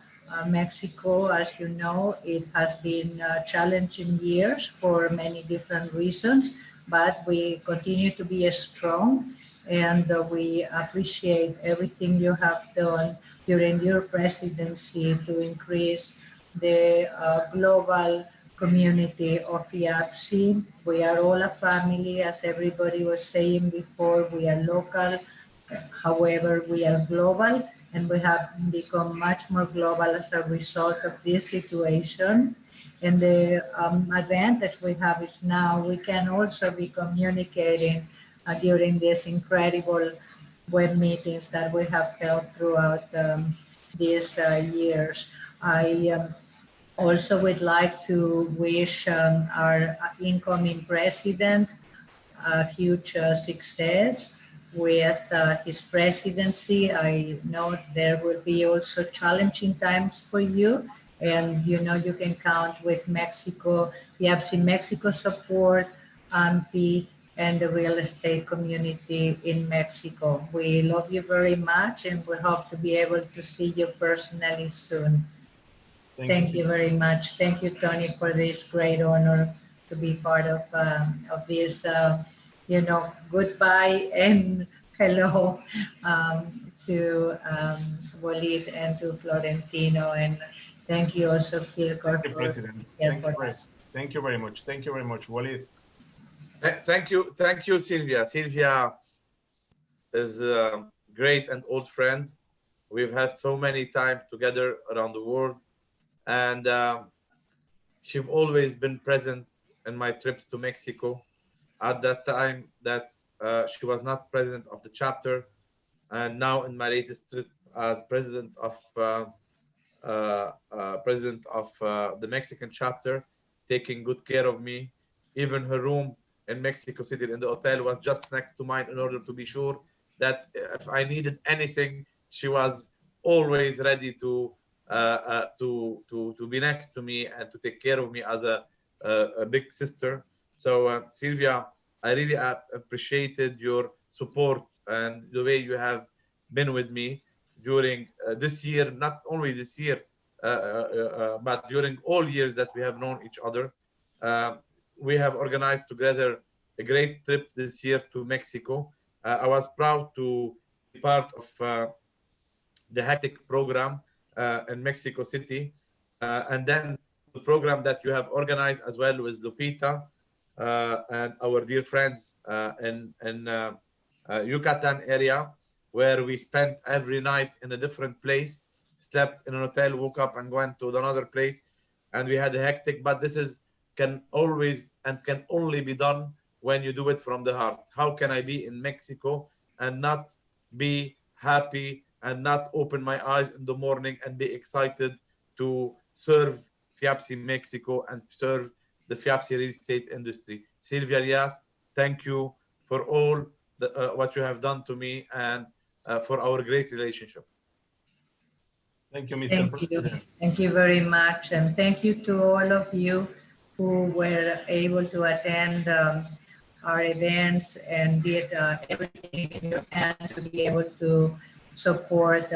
Mexico. As you know, it has been challenging years for many different reasons, but we continue to be strong, and we appreciate everything you have done during your presidency to increase the global community of FIAPSI. We are all a family, as everybody was saying before. We are local, however, we are global, and we have become much more global as a result of this situation. And the advantage we have is now we can also be communicating during these incredible web meetings that we have held throughout these years. I also would like to wish our incoming president a huge success with his presidency. I know there will be also challenging times for you, and you know you can count with Mexico. We have seen Mexico support AMPI and the real estate community in Mexico. We love you very much, and we hope to be able to see you personally soon. Thank you very much. Thank you, Tony, for this great honor to be part of this, you know, goodbye and hello to Walid and to Florentino. And thank you also, Kirkor. Thank you, President. Thank you very much. Thank you very much, Walid. Thank you, Silvia. Silvia is a great and old friend. We've had so many time together around the world, and she's always been present in my trips to Mexico. At that time that she was not president of the chapter, and now in my latest trip as president of the Mexican chapter, taking good care of me. Even her room in Mexico City in the hotel was just next to mine in order to be sure that if I needed anything, she was always ready to be next to me and to take care of me as a big sister. So Sylvia, I really appreciated your support and the way you have been with me during this year, not only this year, but during all years that we have known each other. We have organized together a great trip this year to Mexico. I was proud to be part of the hectic program in Mexico City, and then the program that you have organized as well with Lupita and our dear friends in Yucatan area, where we spent every night in a different place, slept in an hotel, woke up and went to another place, and we had a hectic. But this is can always and can only be done when you do it from the heart. How can I be in Mexico and not be happy and not open my eyes in the morning and be excited to serve FIAPSI Mexico and serve the FIAPSI real estate industry? Sylvia Rias, thank you for all what you have done to me and for our great relationship. Thank you, Mr. Thank President. you. Thank you very much. And thank you to all of you who were able to attend our events and did everything in your hand to be able to support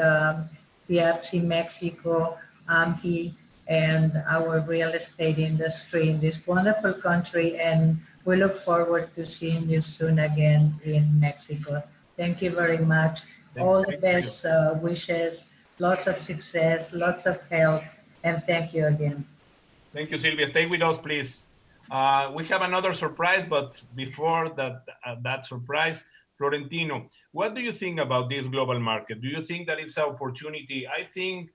FIAPSI Mexico, AMPI, and our real estate industry in this wonderful country. And we look forward to seeing you soon again in Mexico. Thank you very much. All the best wishes, lots of success, lots of health, and thank you again. Thank you, Sylvia. Stay with us, please. We have another surprise, but before that surprise, Florentino, what do you think about this global market? Do you think that it's an opportunity? I think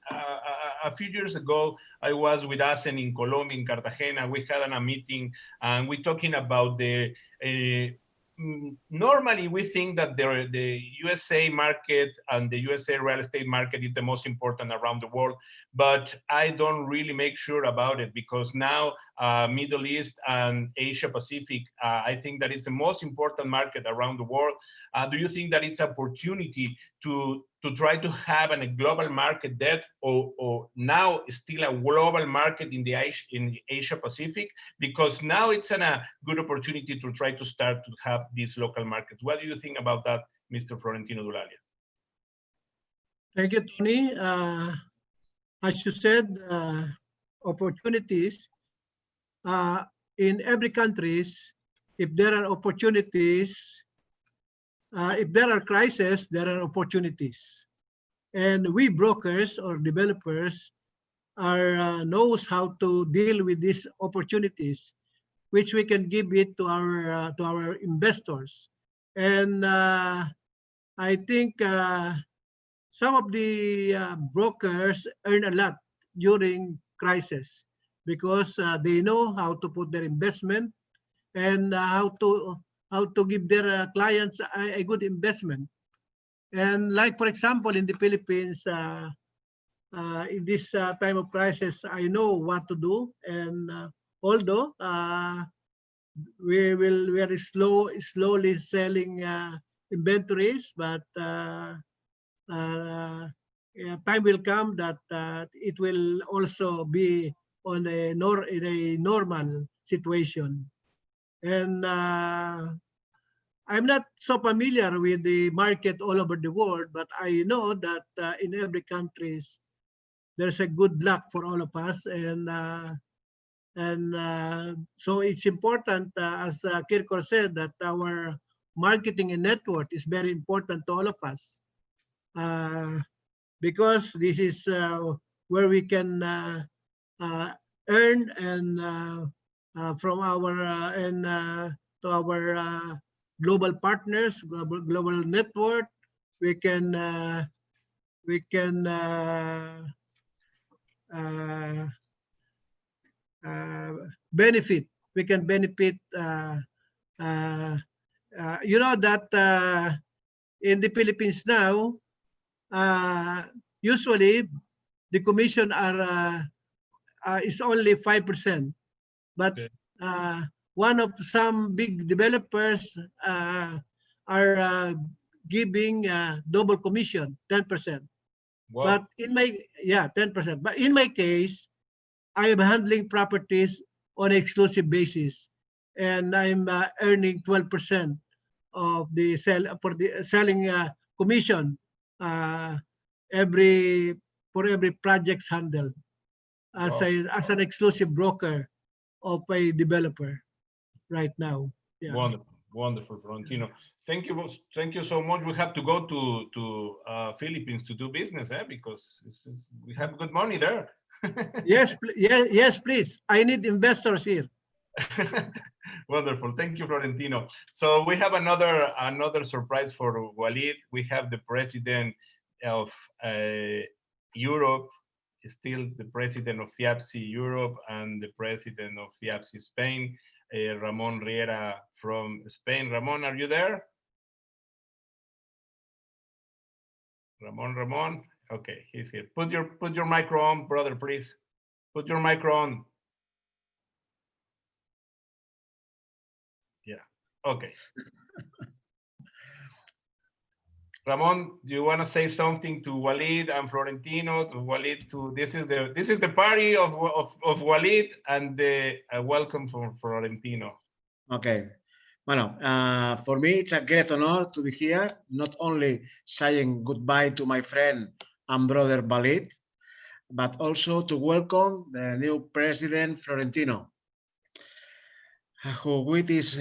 a few years ago, I was with ASEN in Colombia, in Cartagena. We had a meeting and we're talking about the normally we think that the USA market and the USA real estate market is the most important around the world, but I don't really make sure about it because now Middle East and Asia Pacific, I think that it's the most important market around the world. Do you think that it's an opportunity to try to have a global market there, or now still a global market in the Asia Pacific? Because now it's a good opportunity to try to start to have these local markets. What do you think about that, Mr. Florentino Duralia? Thank you, Tony. As you said, opportunities in every countries. If there are opportunities, if there are crises, there are opportunities. And we brokers or developers knows how to deal with these opportunities, which we can give it to our investors. And I think some of the brokers earn a lot during crisis because they know how to put their investment and how to give their clients a good investment. And like, for example, in the Philippines, in this time of crisis, I know what to do. And although we are slowly selling inventories, but time will come that it will also be on in a normal situation. And I'm not so familiar with the market all over the world, but I know that in every countries there's a good luck for all of us, and so it's important, as Kirkor said, that our marketing and network is very important to all of us, because this is where we can earn and from our to our global partners, global network, we can benefit. We can benefit you know that in the Philippines now, usually the commission is only 5%, but Okay. one of some big developers are giving double commission, 10%. Wow. But in my 10%. But in my case, I am handling properties on exclusive basis, and I'm earning 12% of the selling commission uh, every for every projects handled Wow. as an exclusive broker of a developer right now. Yeah. Wonderful, wonderful, Florentino. Thank you so much. We have to go to Philippines to do business, because we have good money there. Yes, yes, please. I need investors here. Wonderful. Thank you, Florentino. So we have another surprise for Walid. We have the president of Europe, still the president of FIAPSI Europe and the president of FIAPSI Spain, Ramon Riera from Spain. Ramon, are you there? Ramon. Okay, he's here. Put your micro on, brother, please. Put your micro on. Yeah. Okay. Ramon, do you want to say something to Walid and Florentino? To Walid, this is the party of Walid, and the welcome for Florentino. Okay. Well, for me, it's a great honor to be here, not only saying goodbye to my friend and brother Walid, but also to welcome the new president Florentino, who with his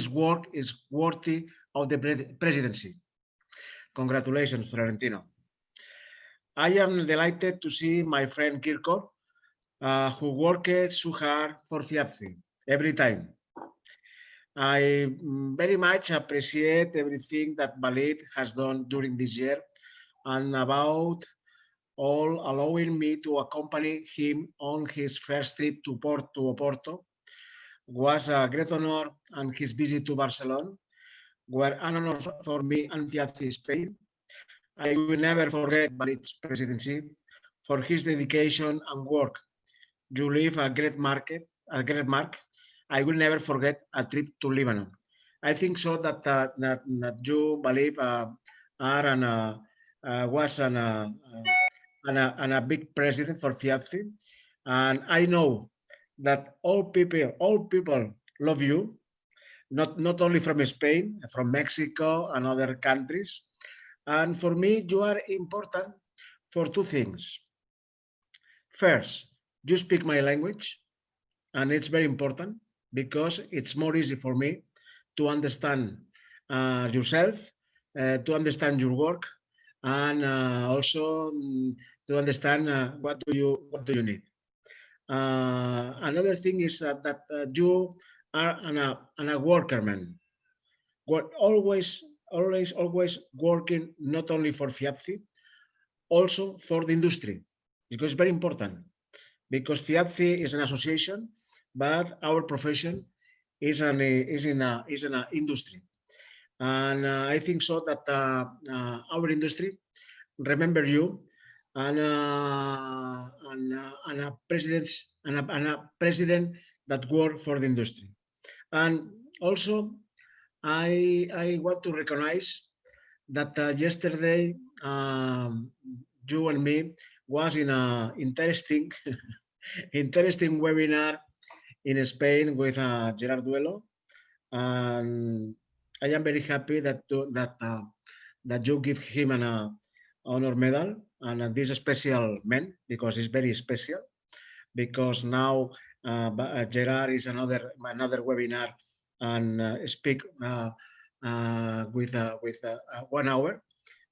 work is worthy of the presidency. Congratulations, Florentino. I am delighted to see my friend Kirko, who worked so hard for FIAPSI every time. I very much appreciate everything that Walid has done during this year, and about all allowing me to accompany him on his first trip to Oporto. Was a great honor, and his visit to Barcelona were an honor for me and FIAPSI Spain. I will never forget Walid's presidency for his dedication and work. You leave a great mark. I will never forget a trip to Lebanon. I think so that you, Walid, was a big president for FIAPSI, and I know that all people love you, not only from Spain, from Mexico and other countries. And for me, you are important for two things. First, you speak my language, and it's very important because it's more easy for me to understand yourself, to understand your work, and also to understand what do you need. Another thing is that you are a worker man. Always working not only for FIAPSI, also for the industry, because it's very important. Because FIAPSI is an association, but our profession is in an industry, and I think so that our industry remember you, and a president that work for the industry. And also I want to recognize that yesterday you and me was in a interesting webinar in Spain with Gerard Duelo, and I am very happy that you give him an honor medal and this special man, because it's very special, because now Gerard is another webinar and speak with 1 hour.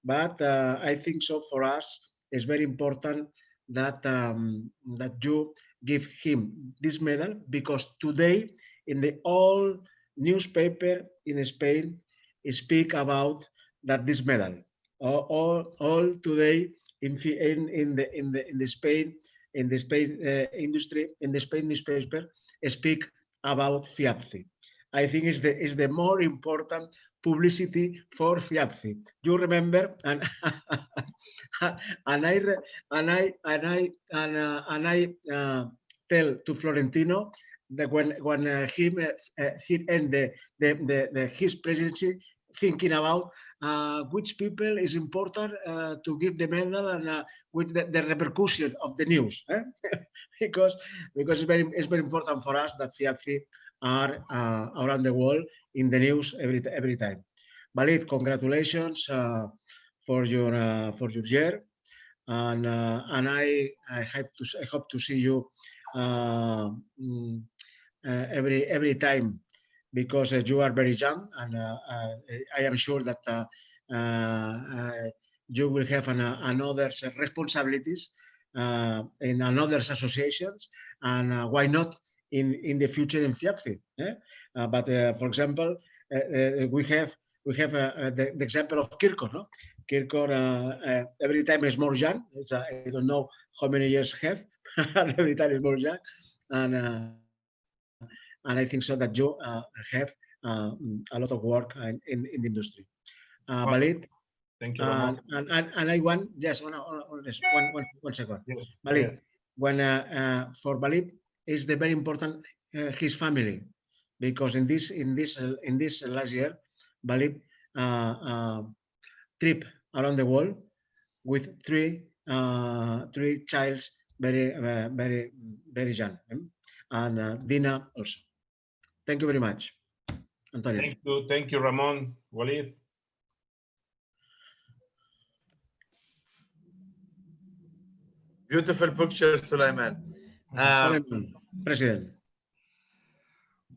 But I think so for us it's very important that that you give him this medal, because today in the all newspaper in Spain speak about that this medal. All today in the Spain industry, in the Spain newspaper speak about FIAPSI. I think is the more important publicity for FIAPSI. You remember, and and I tell to Florentino that when he ended his presidency, thinking about which people is important to give the medal and with the repercussion of the news, because it's very important for us that FIAPSI are around the world in the news every time. Walid, congratulations for your year, and I hope to see you every time, because you are very young, and I am sure that you will have another responsibilities in another associations, and why not in the future in FIAPSI. But for example, we have the example of Kirkor. No? Kirkor every time is more young. I don't know how many years have, every time is more young, and I think so that you have a lot of work in the industry. Walid, thank you, Ramon. and I want just one second. Yes, Walid, yes. when for Walid is the very important his family, because in this last year, Walid trip around the world with three childs, very young, and Dina also. Thank you very much, Antonio. Thank you, Ramon. Walid. Beautiful picture, Sulaiman. President.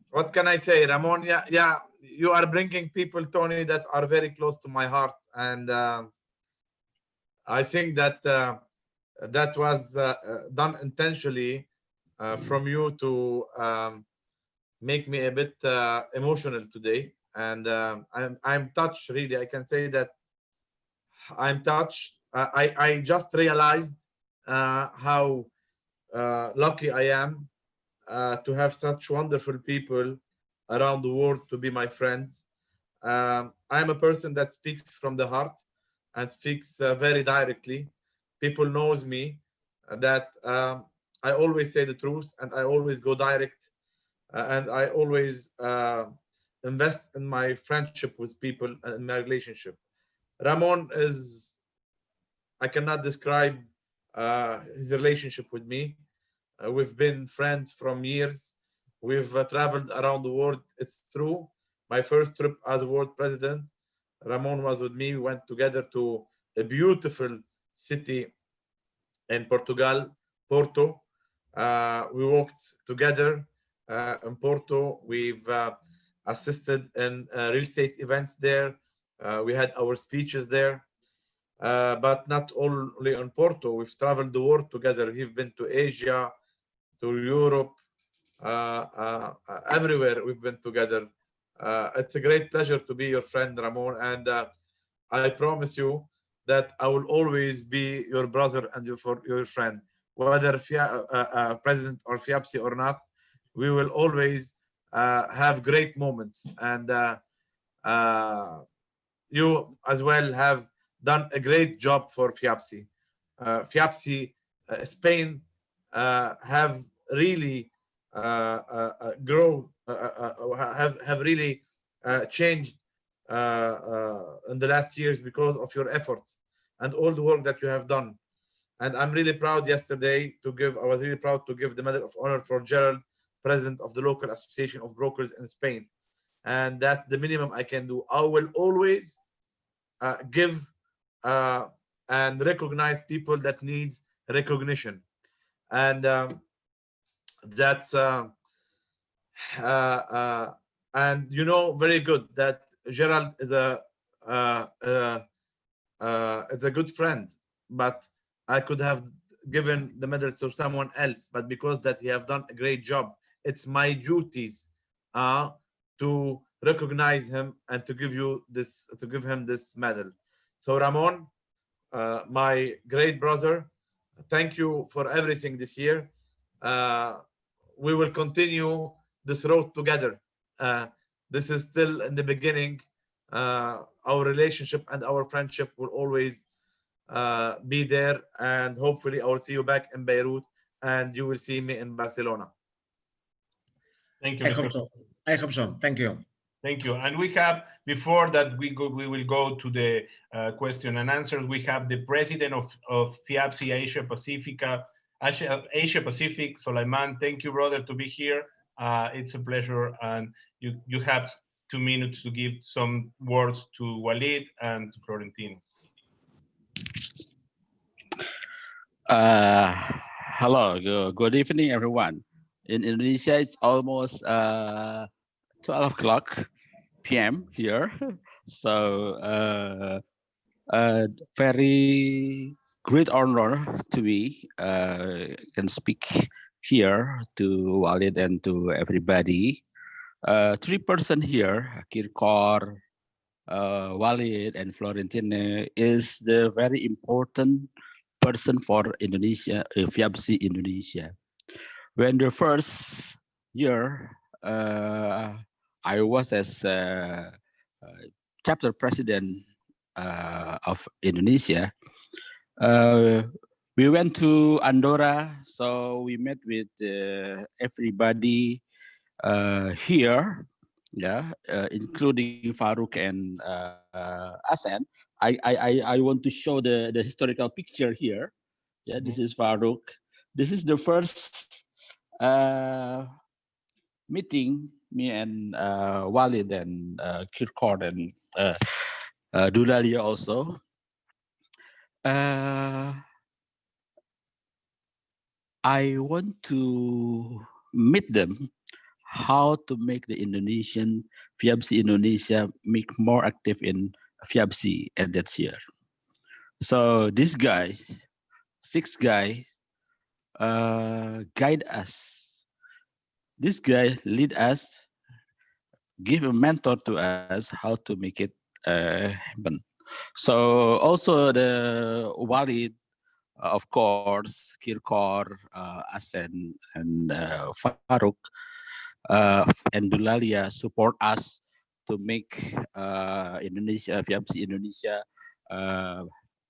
What can I say, Ramon? Yeah, you are bringing people, Tony, that are very close to my heart, and I think that that was done intentionally from you to make me a bit emotional today, and I'm touched. Really, I can say that I'm touched. I just realized how lucky I am to have such wonderful people around the world to be my friends. I'm a person that speaks from the heart and speaks very directly. People knows me that I always say the truth, and I always go direct, and I always invest in my friendship with people and in my relationship. Ramon is, I cannot describe his relationship with me. We've been friends from years. We've traveled around the world. It's true. My first trip as a world president, Ramon was with me. We went together to a beautiful city in Portugal, Porto. We walked together in Porto. We've assisted in real estate events there. We had our speeches there. But not only in Porto, we've traveled the world together. We've been to Asia, to Europe, everywhere we've been together. It's a great pleasure to be your friend, Ramon, and I promise you that I will always be your brother and your friend. Whether president or FIAPSI or not, we will always have great moments, and you as well have done a great job for FIAPSI. FIAPSI Spain have really have really changed in the last years because of your efforts and all the work that you have done. And I'm really proud yesterday I was really proud to give the Medal of Honor for Gerald, president of the local association of brokers in Spain. And that's the minimum I can do. I will always give and recognize people that needs recognition. And that's and you know very good that Gerald is a good friend, but I could have given the medal to someone else, but because that he have done a great job, it's my duties to recognize him and to give him this medal. So Ramon, my great brother, thank you for everything this year. We will continue this road together. This is still in the beginning. Our relationship and our friendship will always be there, and hopefully I will see you back in Beirut and you will see me in Barcelona. Thank you, I Mr. hope so. I hope so. Thank you. Thank you. And we have, before that we will go to the question and answers, we have the president of FIAPSI Asia Pacific, Sulaiman. Thank you, brother, to be here. It's a pleasure. And you have 2 minutes to give some words to Walid and to Florentino. Hello, good evening, everyone. In Indonesia, it's almost 12 o'clock p.m. here. So, very great honor to me can speak here to Walid and to everybody. 3 person here, Kirkor, Walid, and Florentine, is the very important person for Indonesia, FIAPSI Indonesia. When the first year, I was as chapter president of Indonesia. We went to Andorra, so we met with everybody here, yeah, including Farouk and Asen. I want to show the historical picture here. Yeah, this is Farouk. This is the first meeting me and Walid and Kirkor and Dulalia also. I want to meet them how to make the Indonesian FIAPSI Indonesia make more active in FIAPSI at that year. So this guy, 6 guy, guide us. This guy lead us, give a mentor to us how to make it happen. So also the Walid, of course, Kirkor, Asen, and Farouk, and Dulalia support us to make Indonesia, FIAPSI Indonesia,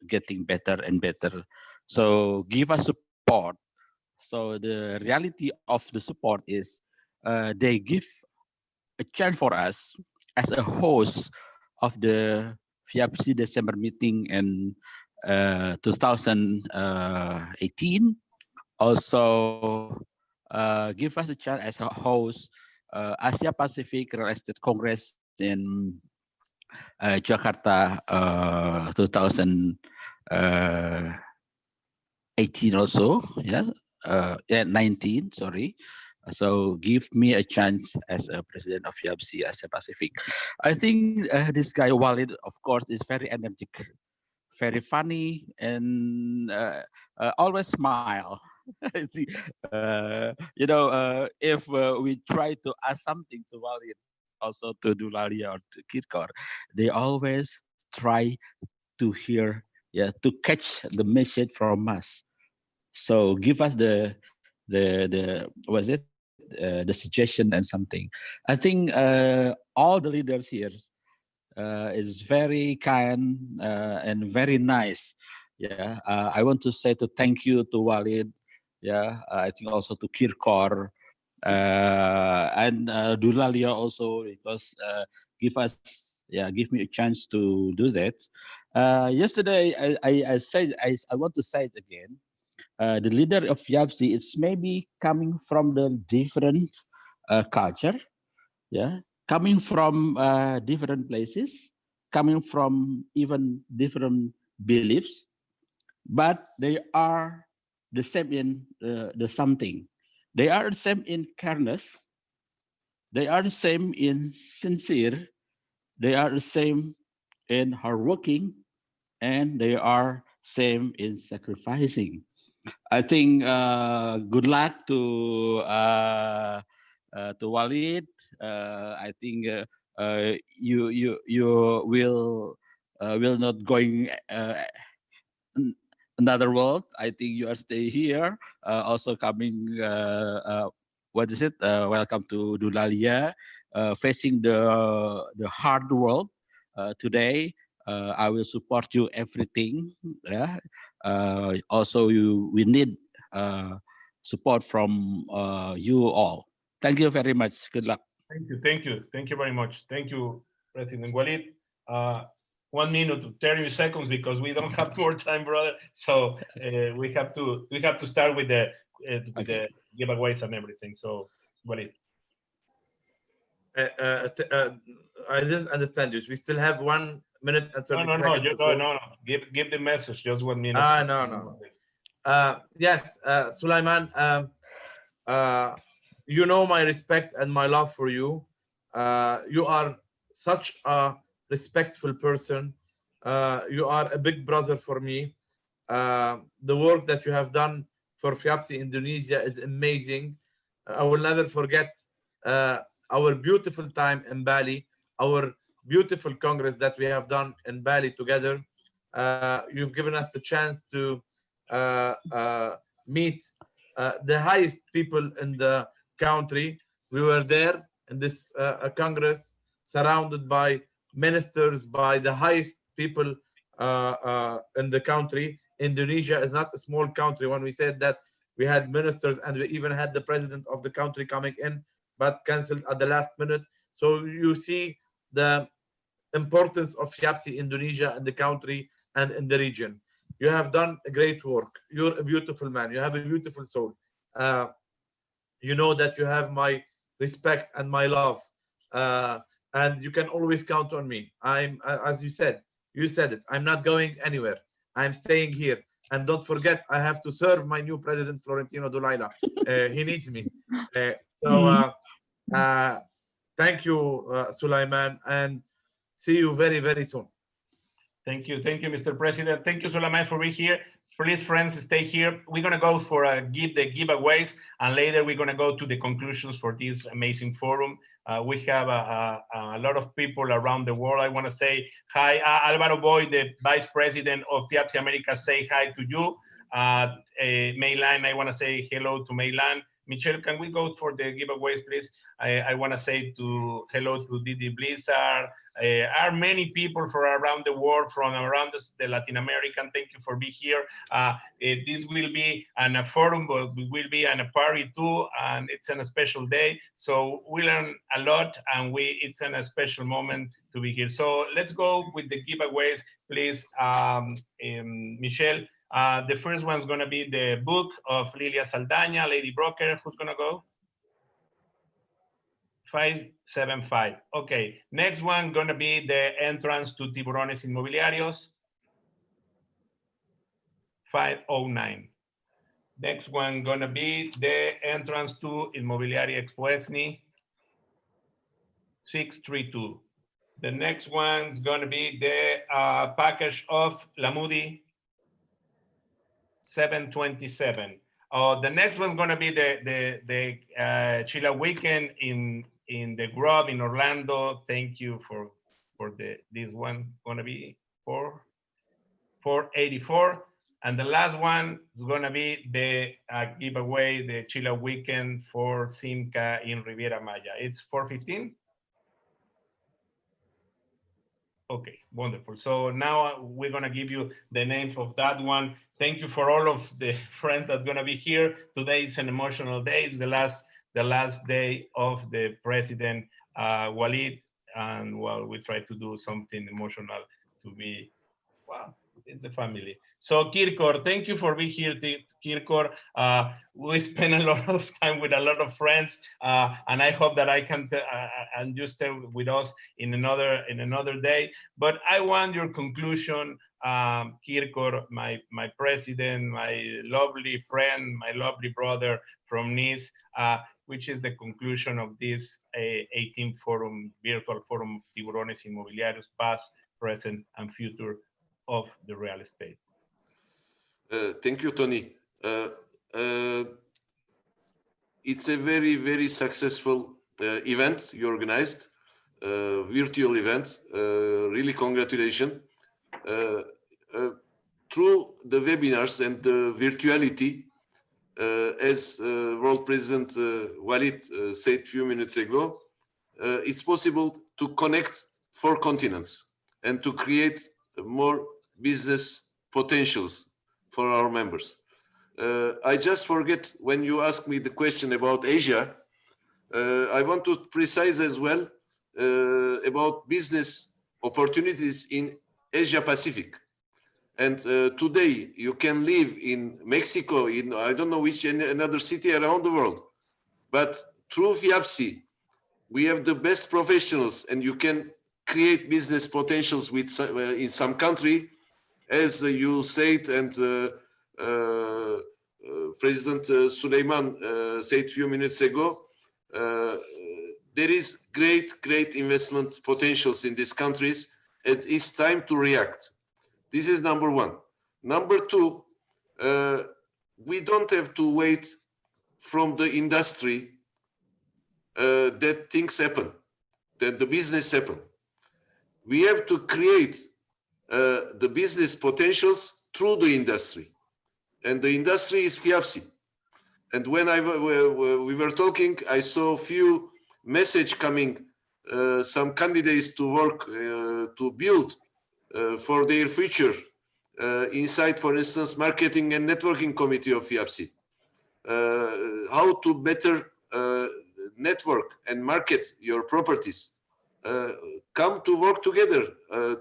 getting better and better. So give us support. So the reality of the support is they give a chance for us as a host of the FIAPSI December meeting in 2018. Also give us a chance as a host Asia Pacific Real Estate Congress in Jakarta 2018 also, yeah, 19, sorry. So give me a chance as a president of FIAPSI Asia Pacific. I think this guy Walid, of course, is very energetic, very funny, and always smile. See, if we try to ask something to Walid, also to Dulalia or to Kirkor, they always try to hear, yeah, to catch the message from us. So give us the the suggestion and something. I think all the leaders here is very kind and very nice. Yeah, I want to say to thank you to Walid. Yeah, I think also to Kirkor and Dulalia also, because give me a chance to do that. Yesterday, I said I want to say it again. The leader of FIAPSI, it's maybe coming from the different culture, yeah, coming from different places, coming from even different beliefs, but they are the same in the something. They are the same in kindness. They are the same in sincere. They are the same in hardworking, and they are same in sacrificing. I think good luck to Walid. I think you will not going another world. I think you are stay here. Also coming. What is it? Welcome to Dulalia. facing the hard world today. I will support you everything. Yeah. Also, we need support from you all. Thank you very much. Good luck. Thank you very much. Thank you, President Walid. 1 minute, 30 seconds, because we don't have more time, brother. So we have to start with the the giveaways and everything. So Walid. I didn't understand you. We still have 1 minute and 30 seconds. No. Give the message. Just 1 minute. No. Yes, Sulaiman. You know my respect and my love for you. You are such a respectful person. You are a big brother for me. The work that you have done for FIAPSI Indonesia is amazing. I will never forget our beautiful time in Bali, our beautiful Congress that we have done in Bali together. You've given us the chance to meet the highest people in the country. We were there in this Congress, surrounded by ministers, by the highest people in the country. Indonesia is not a small country. When we said that, we had ministers and we even had the president of the country coming in, but canceled at the last minute. So you see the importance of FIAPSI Indonesia in the country and in the region. You have done a great work. You're a beautiful man. You have a beautiful soul. You know that you have my respect and my love, and you can always count on me. As you said it, I'm not going anywhere. I'm staying here. And don't forget, I have to serve my new president, Florentino Dulaila. He needs me. Thank you, Sulaiman, and see you very, very soon. Thank you, Mr. President. Thank you, Sulaiman, for being here. Please, friends, stay here. We're going to go for the giveaways, and later we're going to go to the conclusions for this amazing forum. We have a lot of people around the world. I want to say hi. Álvaro Boy, the Vice President of FIAPSI America, say hi to you. Maylan, I want to say hello to Maylan. Michelle, can we go for the giveaways, please? I want to say hello to Didi Blizzard. Are many people from around the world, from around the Latin American. Thank you for being here. This will be a forum, but we will be on a party too, and it's a special day. So we learn a lot, and it's a special moment to be here. So let's go with the giveaways, please, Michelle. The first one's going to be the book of Lilia Saldaña, Lady Broker. Who's going to go? 575. Okay. Next one going to be the entrance to Tiburones Inmobiliarios. 509. Next one going to be the entrance to Inmobiliaria Expo Exni. 632. The next one's going to be the package of La Moody. 727. The next one's going to be the Chile weekend in the Grove in Orlando. Thank you for this one. Going to be 484. And the last one is going to be the giveaway, the Chile weekend for Simca in Riviera Maya. It's 415. Okay, wonderful. So now we're going to give you the names of that one. Thank you for all of the friends that are going to be here. Today it's an emotional day. It's the last day of the President Walid. And well, we try to do something emotional to be, wow, it's the family. So Kirkor, thank you for being here, Kirkor. We spend a lot of time with a lot of friends, and I hope that I can and you stay with us in another day. But I want your conclusion, Kirkor, my president, my lovely friend, my lovely brother from Nice, which is the conclusion of this 18th forum, virtual forum of Tiburones Inmobiliarios, past, present, and future of the real estate. Thank you, Tony. It's a very, very successful event you organized, virtual event. Really, congratulations. Through the webinars and the virtuality, as World President Walid said a few minutes ago, it's possible to connect 4 continents and to create more business potentials for our members. I just forget when you asked me the question about Asia, I want to precise as well about business opportunities in Asia Pacific. And today you can live in Mexico, in I don't know which another city around the world, but through FIAPSI, we have the best professionals, and you can create business potentials with in some country, as you said, and President Suleiman said a few minutes ago. There is great investment potentials in these countries, and it's time to react. This is number 1. Number 2, we don't have to wait from the industry that things happen, that the business happen. We have to create the business potentials through the industry, and the industry is FIAPSI. And when we were talking, I saw a few messages coming, some candidates to work to build for their future inside, for instance, marketing and networking committee of FIAPSI. How to better network and market your properties. Come to work together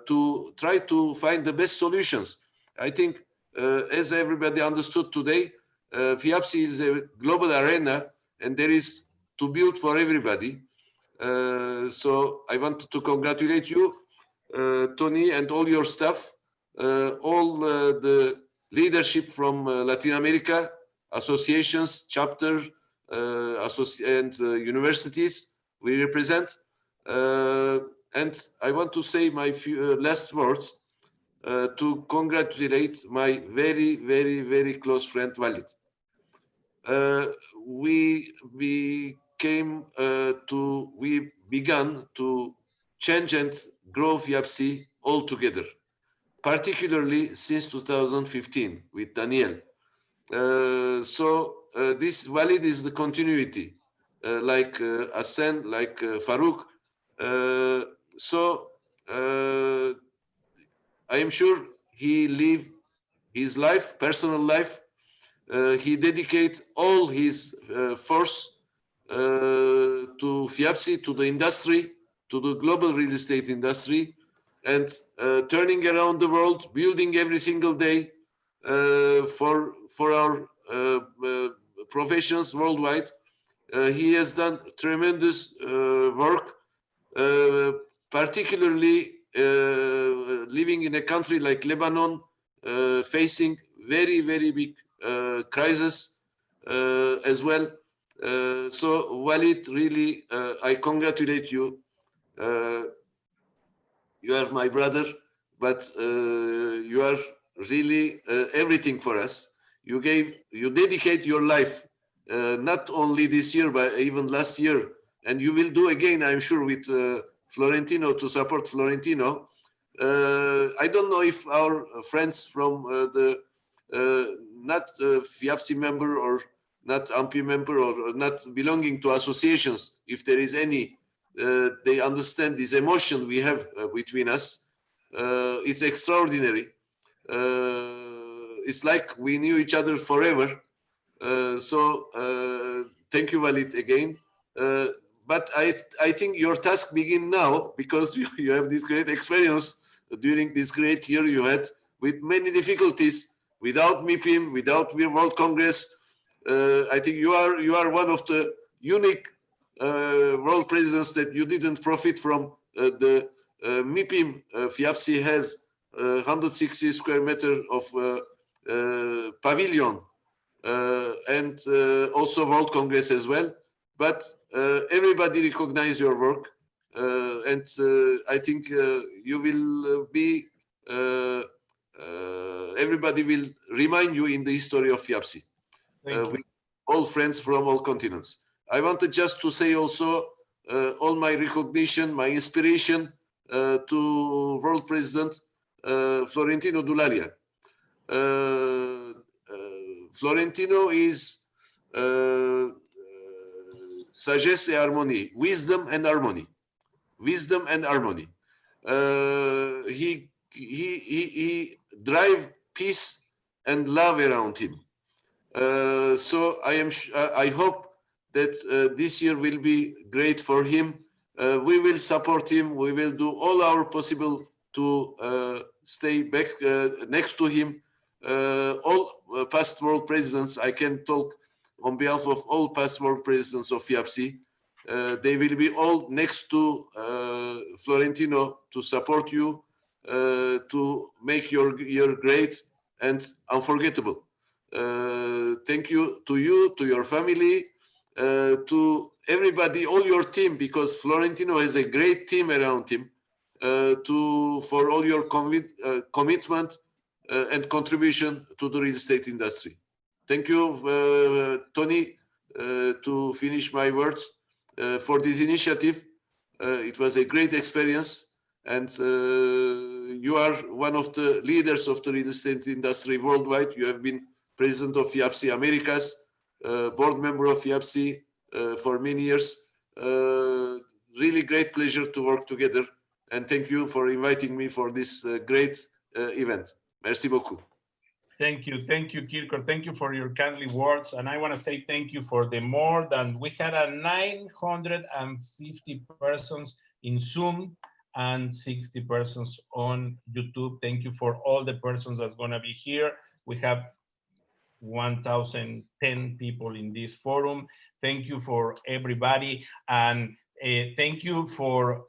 to try to find the best solutions. I think, as everybody understood today, FIAPSI is a global arena, and there is to build for everybody. So I want to congratulate you, Tony, and all your staff, all the leadership from Latin America, associations, chapter, and universities we represent. And I want to say my last words to congratulate my very close friend Walid. We began to change and grow FIAPSI all together, particularly since 2015 with Daniel. This Walid is the continuity, like Hassan, like Farouk. I am sure he lived his life, personal life. He dedicated all his force to FIAPSI, to the industry, to the global real estate industry, and turning around the world, building every single day for our professions worldwide. He has done tremendous work, particularly living in a country like Lebanon, facing very big crisis as well. So Walid, really, I congratulate you. You are my brother, but you are really everything for us. You dedicate your life, not only this year, but even last year, and you will do again, I'm sure, with Florentino, to support Florentino. I don't know if our friends from the not FIAPSI member or not AMPI member or not belonging to associations, if there is any, they understand this emotion we have between us. It's extraordinary. It's like we knew each other forever. Thank you, Walid, again. But I think your task begins now, because you have this great experience during this great year you had with many difficulties, without MIPIM, without World Congress. I think you are one of the unique world presidents that you didn't profit from the MIPIM. FIAPSI has 160 square meter of pavilion, and also World Congress as well. But everybody recognize your work, and I think you will be, everybody will remind you in the history of FIAPSI, with all friends from all continents. I wanted just to say also all my recognition, my inspiration to World President Florentino Dulalia. Florentino is sagesse et harmonie, wisdom and harmony, wisdom and harmony. He drive peace and love around him. So I hope that this year will be great for him. We will support him. We will do all our possible to stay back next to him. All past world presidents, I can talk on behalf of all past world presidents of FIAPSI. They will be all next to Florentino to support you, to make your year great and unforgettable. Thank you, to your family, to everybody, all your team, because Florentino has a great team around him, for all your commitment and contribution to the real estate industry. Thank you, Tony, to finish my words, for this initiative. It was a great experience, and you are one of the leaders of the real estate industry worldwide. You have been president of FIAPSI Americas, board member of FIAPSI for many years. Really great pleasure to work together, and thank you for inviting me for this great event. Merci beaucoup. Thank you, Kirko. Thank you for your kindly words. And I want to say thank you for the more than, we had 950 persons in Zoom and 60 persons on YouTube. Thank you for all the persons that's going to be here. We have 1,010 people in this forum. Thank you for everybody. And thank you for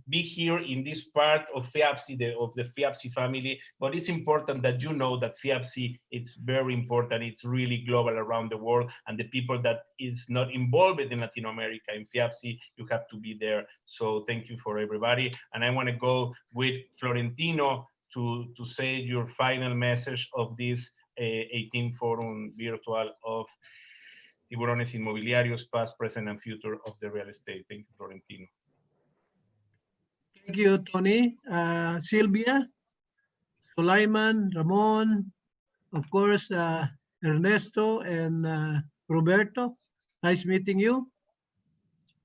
be here in this part of FIAPSI, of the FIAPSI family. But it's important that you know that FIAPSI, it's very important. It's really global around the world. And the people that is not involved in Latin America in FIAPSI, you have to be there. So thank you for everybody. And I want to go with Florentino to say your final message of this 18th Forum Virtual of Tiburones Inmobiliarios, past, present, and future of the real estate. Thank you, Florentino. Thank you, Tony. Sylvia, Sulaiman, Ramon, of course, Ernesto and Roberto. Nice meeting you.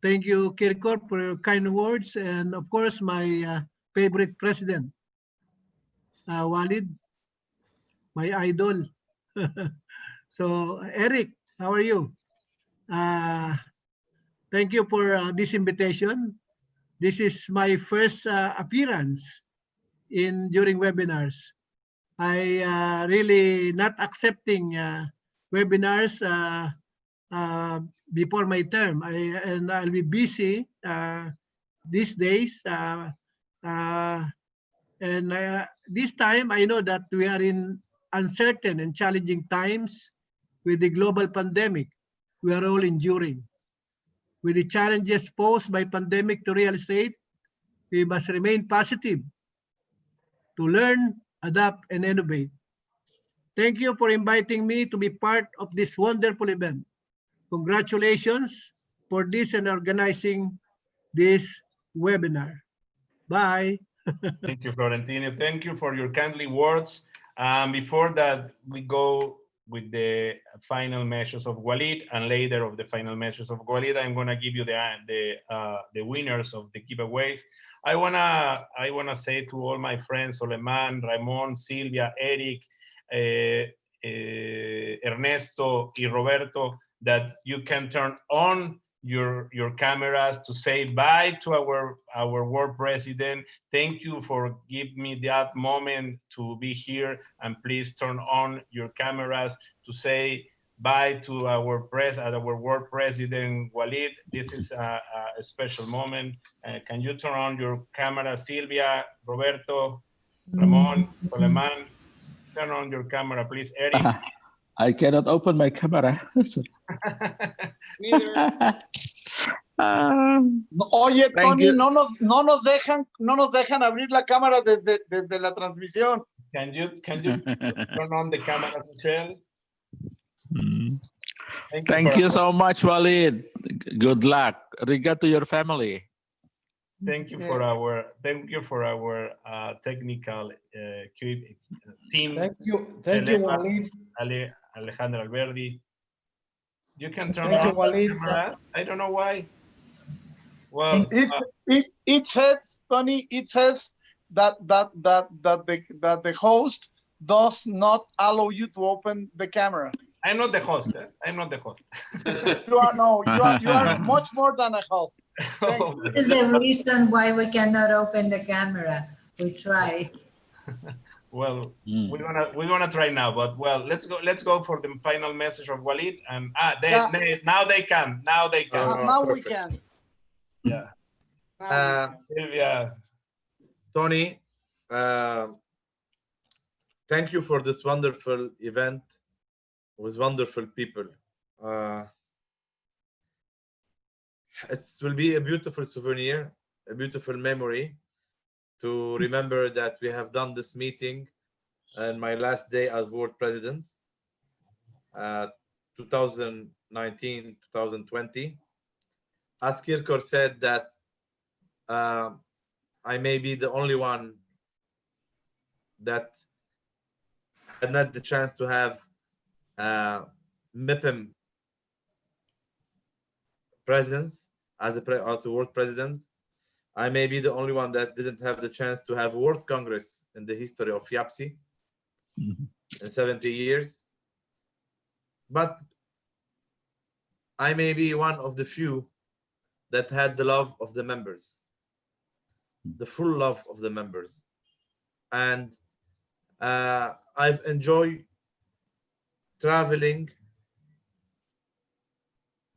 Thank you, Kirko, for your kind words. And of course, my favorite president, Walid, my idol. So, Eric, how are you? Thank you for this invitation. This is my first appearance during webinars. I really not accepting webinars before my term. And I'll be busy these days. This time I know that we are in uncertain and challenging times with the global pandemic we are all enduring. With the challenges posed by pandemic to real estate, we must remain positive to learn, adapt, and innovate. Thank you for inviting me to be part of this wonderful event. Congratulations for this and organizing this webinar. Bye. Thank you, Florentino. Thank you for your kindly words. Before that, we go with the final measures of Walid, and later of the final measures of Walid, I'm gonna give you the winners of the giveaways. I wanna say to all my friends, Soleman, Ramon, Silvia, Eric, Ernesto, and Roberto, that you can turn on your cameras to say bye to our world president. Thank you for giving me that moment to be here, and please turn on your cameras to say bye to our world president, Walid. This is a special moment. Can you turn on your camera, Silvia, Roberto, Ramon, Soleman? Turn on your camera, please. Eric. I cannot open my camera. Oye, Tony, no nos dejan abrir la cámara desde la transmisión. Can you turn on the camera, Michelle? Thank you so much, Walid. Good luck. Regard to your family. Thank you for our technical team. Thank you, Walid. Alejandro Alberdi. You can turn Thank you, on the Walid. camera. I don't know why. Well, It says, Tony, it says that the host does not allow you to open the camera. I'm not the host. I'm not the host. You are much more than a host. Thank you. This is the reason why we cannot open the camera. We try. Well, we're gonna try now, but well, let's go for the final message of Walid. And now they can. Now they can. Now we Perfect. can. Yeah. Yeah. Tony, thank you for this wonderful event with wonderful people. It will be a beautiful souvenir, a beautiful memory to remember that we have done this meeting on my last day as world president, 2019, 2020. As Kirkor said that I may be the only one that had not the chance to have MIPIM presence as a world president. I may be the only one that didn't have the chance to have World Congress in the history of FIAPSI in 70 years. But I may be one of the few that had the love of the members, the full love of the members. And I've enjoyed traveling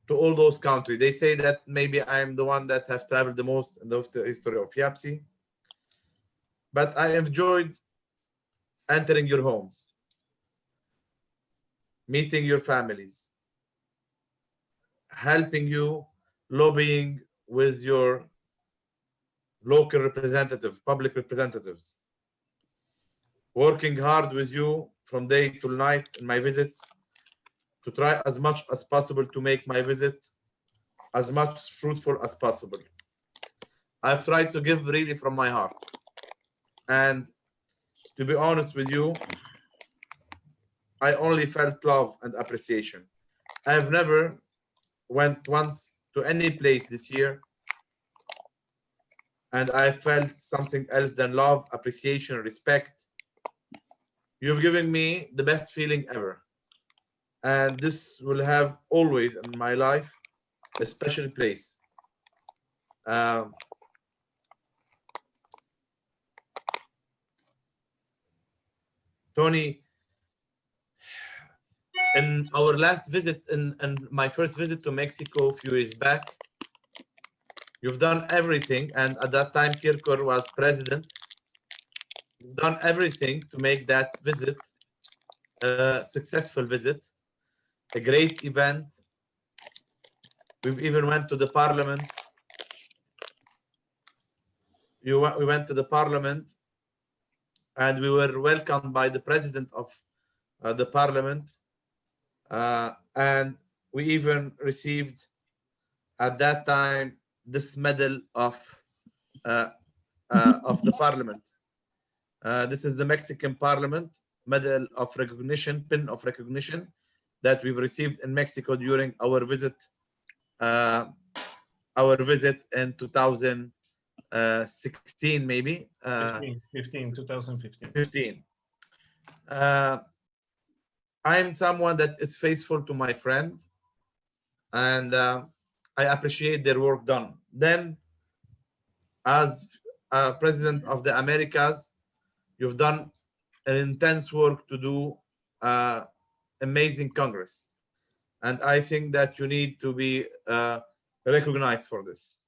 to all those countries. They say that maybe I'm the one that has traveled the most in the history of FIAPSI. But I enjoyed entering your homes, meeting your families, helping you, lobbying with your local representative, public representatives, working hard with you from day to night in my visits to try as much as possible to make my visit as much fruitful as possible. I've tried to give really from my heart. And to be honest with you, I only felt love and appreciation. I've never went once to any place this year and I felt something else than love, appreciation, respect. You've given me the best feeling ever. And this will have always in my life a special place. Tony, in our last visit, in my first visit to Mexico a few years back, you've done everything, and at that time Kirkor was president. You've done everything to make that visit a successful visit, a great event. We've even went to the parliament. We went to the parliament and we were welcomed by the president of the parliament. And we even received at that time this medal of the parliament. This is the Mexican Parliament medal of recognition, pin of recognition that we've received in Mexico during our visit in 2016, maybe 2015. I'm someone that is faithful to my friend, and I appreciate their work done. Then, as President of the Americas, you've done an intense work to do amazing Congress. And I think that you need to be recognized for this.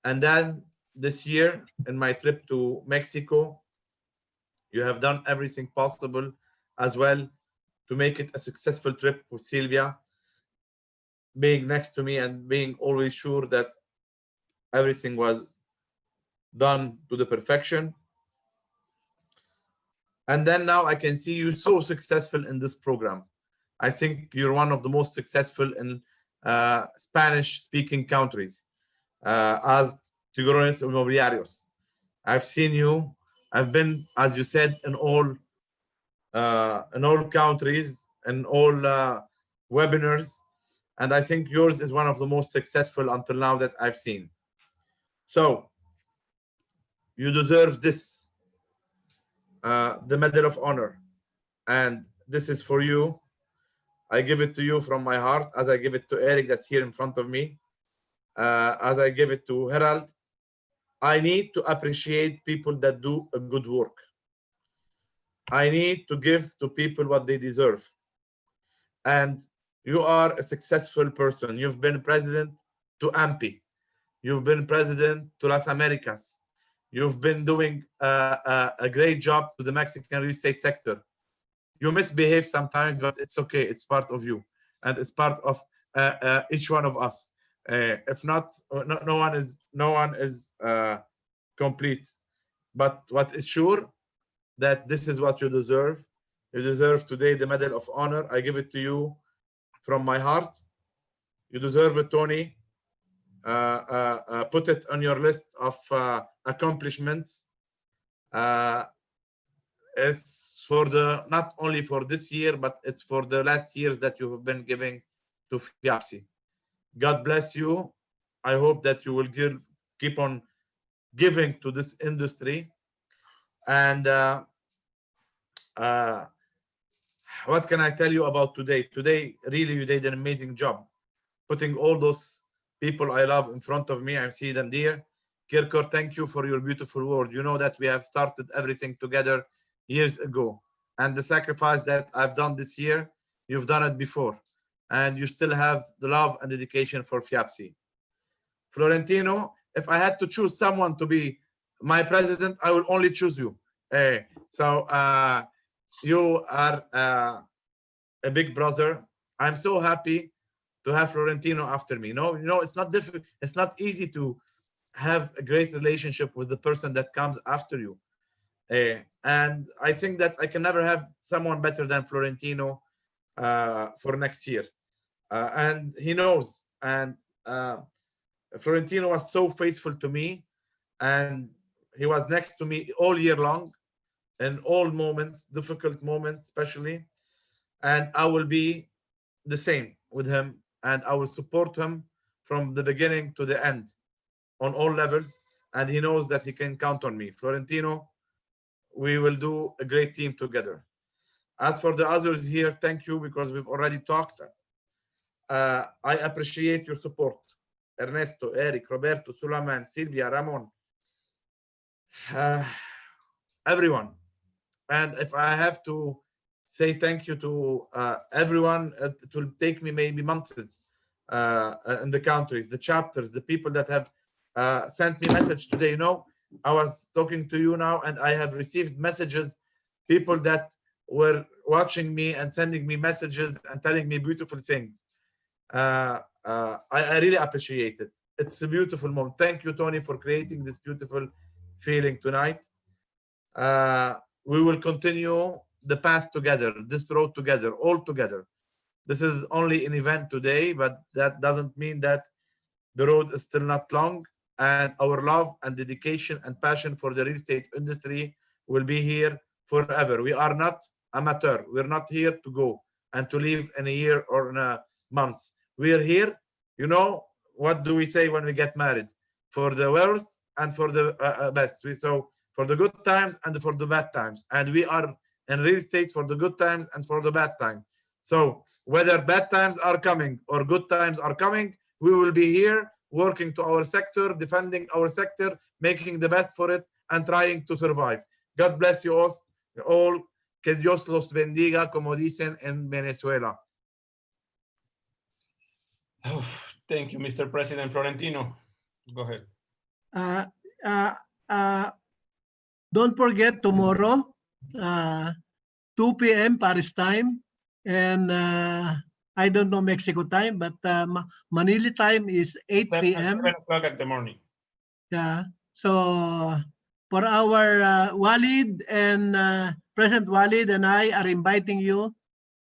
And then this year, in my trip to Mexico, you have done everything possible as well to make it a successful trip with Sylvia, being next to me and being always sure that everything was done to the perfection. And then now I can see you so successful in this program. I think you're one of the most successful in Spanish-speaking countries as Tiburones Inmobiliarios. I've seen you. I've been, as you said, in all countries and all webinars. And I think yours is one of the most successful until now that I've seen. So you deserve this, the Medal of Honor. And this is for you. I give it to you from my heart, as I give it to Eric that's here in front of me, as I give it to Herald. I need to appreciate people that do a good work. I need to give to people what they deserve. And you are a successful person. You've been president to AMPI. You've been president to Las Americas. You've been doing a great job to the Mexican real estate sector. You misbehave sometimes, but it's okay. It's part of you, and it's part of each one of us. If not, no one is complete. But what is sure, that this is what you deserve. You deserve today the Medal of Honor. I give it to you from my heart. You deserve it, Tony. Put it on your list of accomplishments. It's for the, not only for this year, but it's for the last years that you have been giving to FIAPSI. God bless you. I hope that you will keep on giving to this industry. And what can I tell you about today? Today, really, you did an amazing job putting all those people I love in front of me. I see them there. Kirkor, thank you for your beautiful word. You know that we have started everything together years ago. And the sacrifice that I've done this year, you've done it before. And you still have the love and dedication for FIAPSI. Florentino, if I had to choose someone to be my president, I will only choose you. So you are a big brother. I'm so happy to have Florentino after me. No, it's not difficult. It's not easy to have a great relationship with the person that comes after you. And I think that I can never have someone better than Florentino for next year. And he knows. And Florentino was so faithful to me, and he was next to me all year long, in all moments, difficult moments especially. And I will be the same with him, and I will support him from the beginning to the end on all levels. And he knows that he can count on me. Florentino, we will do a great team together. As for the others here, thank you, because we've already talked. I appreciate your support. Ernesto, Eric, Roberto, Sulaiman, Silvia, Ramon, everyone. And if I have to say thank you to everyone, it will take me maybe months in the countries, the chapters, the people that have sent me message today. You know, I was talking to you now, and I have received messages, people that were watching me and sending me messages and telling me beautiful things. I really appreciate it. It's a beautiful moment. Thank you, Tony, for creating this beautiful feeling tonight. We will continue the path together, this road together, all together. This is only an event today, but that doesn't mean that the road is still not long. And our love and dedication and passion for the real estate industry will be here forever. We are not amateur. We're not here to go and to leave in a year or in a month. We are here. You know, what do we say when we get married? For the worst and for the best. So for the good times and for the bad times. And we are in real estate for the good times and for the bad times. So whether bad times are coming or good times are coming, we will be here working to our sector, defending our sector, making the best for it, and trying to survive. God bless you all. Que Dios los bendiga, como dicen en Venezuela. Thank you, Mr. President. Florentino, go ahead. Don't forget tomorrow, 2 p.m. Paris time, and I don't know Mexico time, but Manila time is 8 p.m. 7 o'clock in the morning. Yeah. So for our Walid and President Walid and I are inviting you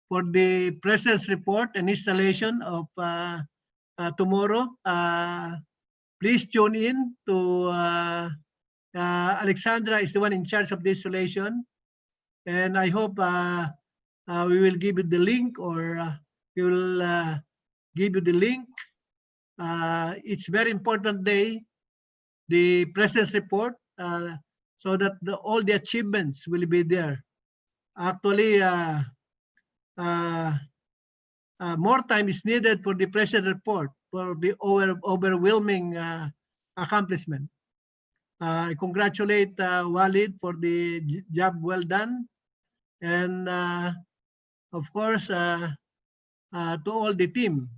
for the President's report and installation of tomorrow. Please tune in to Alexandra is the one in charge of the installation, and I hope we will give you the link, or we will give you the link. It's very important day, the President's report, so that all the achievements will be there. Actually, more time is needed for the President's report for the overwhelming accomplishment. I congratulate Walid for the job well done, and of course to all the team.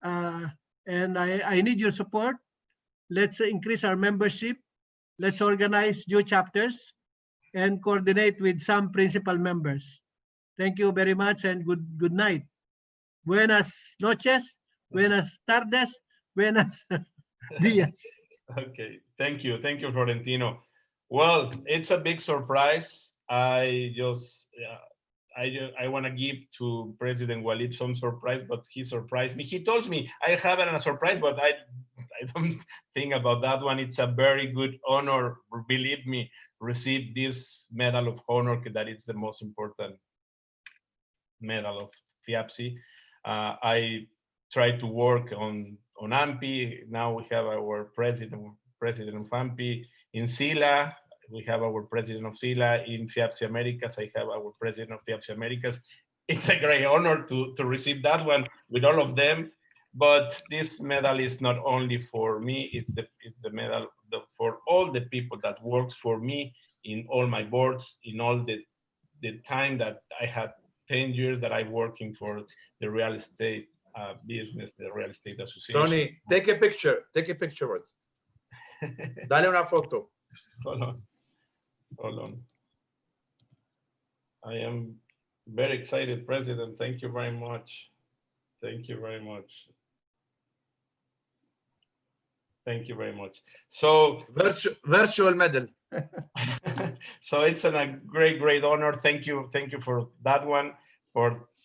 And I need your support. Let's increase our membership. Let's organize new chapters and coordinate with some principal members. Thank you very much and good night. Buenas noches, buenas tardes, buenas días. Okay, thank you, Florentino. Well, it's a big surprise. I want to give to President Walid some surprise, but he surprised me. He told me I have a surprise, but I don't think about that one. It's a very good honor, believe me, receive this medal of honor, that it's the most important medal of FIAPSI. I try to work on AMPI. Now we have our president of AMPI. In SILA, we have our president of SILA. In FIAPSI Americas, I have our president of FIAPSI Americas. It's a great honor to receive that one with all of them. But this medal is not only for me, it's the medal for all the people that works for me in all my boards, in all the time that I had 10 years that I'm working for the real estate business, the real estate association. Tony, take a picture with. Dale una foto. Hold on. I am very excited, President. Thank you very much. Thank you very much. Thank you very much. So virtual medal. So it's a great honor. Thank you for that one.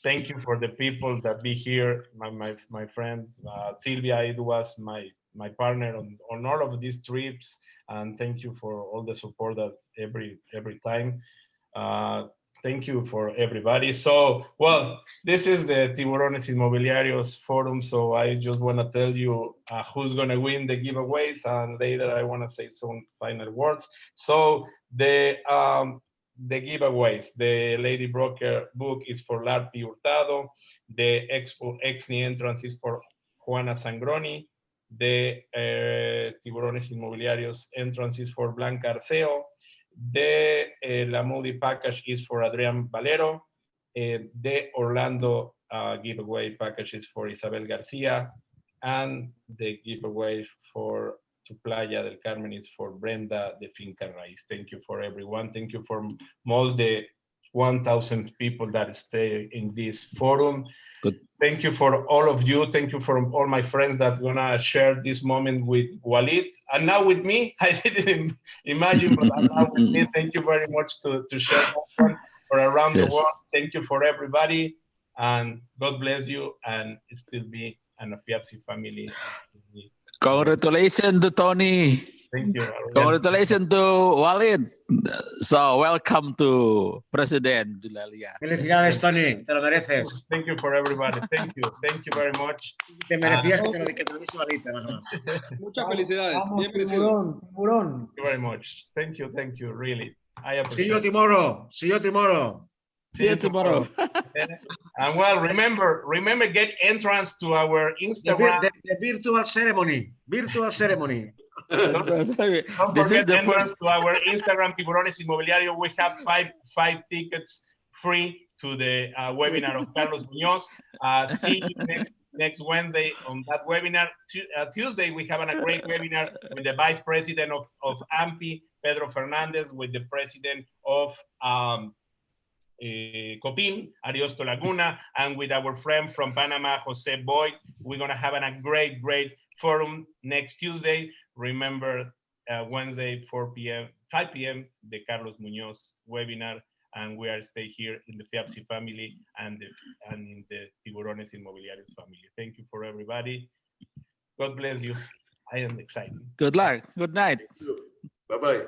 Thank you for the people that be here, my friends, Silvia. It was my partner on all of these trips, and thank you for all the support that every time. Thank you for everybody. So, well, this is the Tiburones Inmobiliarios Forum. So I just want to tell you who's going to win the giveaways, and later I want to say some final words. So the giveaways, the Lady Broker book is for Larpi Hurtado. The Expo Exni entrance is for Juana Sangroni. The Tiburones Inmobiliarios entrance is for Blanca Arceo. The La Moody package is for Adrian Valero. The Orlando giveaway package is for Isabel Garcia. And the giveaway to Playa del Carmen is for Brenda de Finca Raiz. Thank you for everyone. Thank you for most the 1,000 people that stay in this forum. Good. Thank you for all of you. Thank you for all my friends that gonna share this moment with Walid. And now with me, I didn't imagine, but now with me, thank you very much to share that one for around the world. Thank you for everybody, and God bless you, and still be an FIAPSI family. Congratulations to Tony. Thank you. Congratulations to Walid. So welcome to President Julalia. Felicidades, Tony. Te lo mereces. Thank you for everybody. Thank you. Thank you very much. Te merecías que te lo diese Walid, más o menos. Muchas felicidades. Bien merecido. Tiburón. Thank you very much. Thank you. Really, I appreciate. See you tomorrow. See you tomorrow. See you tomorrow. And well, remember, get entrance to our Instagram. The virtual ceremony. Virtual ceremony. Don't forget entrance to our Instagram, Tiburones Inmobiliario. We have five tickets free to the webinar of Carlos Muñoz. See you next Wednesday on that webinar. Tuesday, we have a great webinar with the Vice President of AMPI, Pedro Fernandez, with the President of COPIM, Ariosto Laguna, and with our friend from Panama, Jose Boyd. We're going to have a great forum next Tuesday. Remember, Wednesday, 5 p.m., the Carlos Muñoz webinar, and we are stay here in the FIAPSI family and in the Tiburones Inmobiliarios family. Thank you for everybody. God bless you. I am excited. Good luck. Good night. Bye-bye.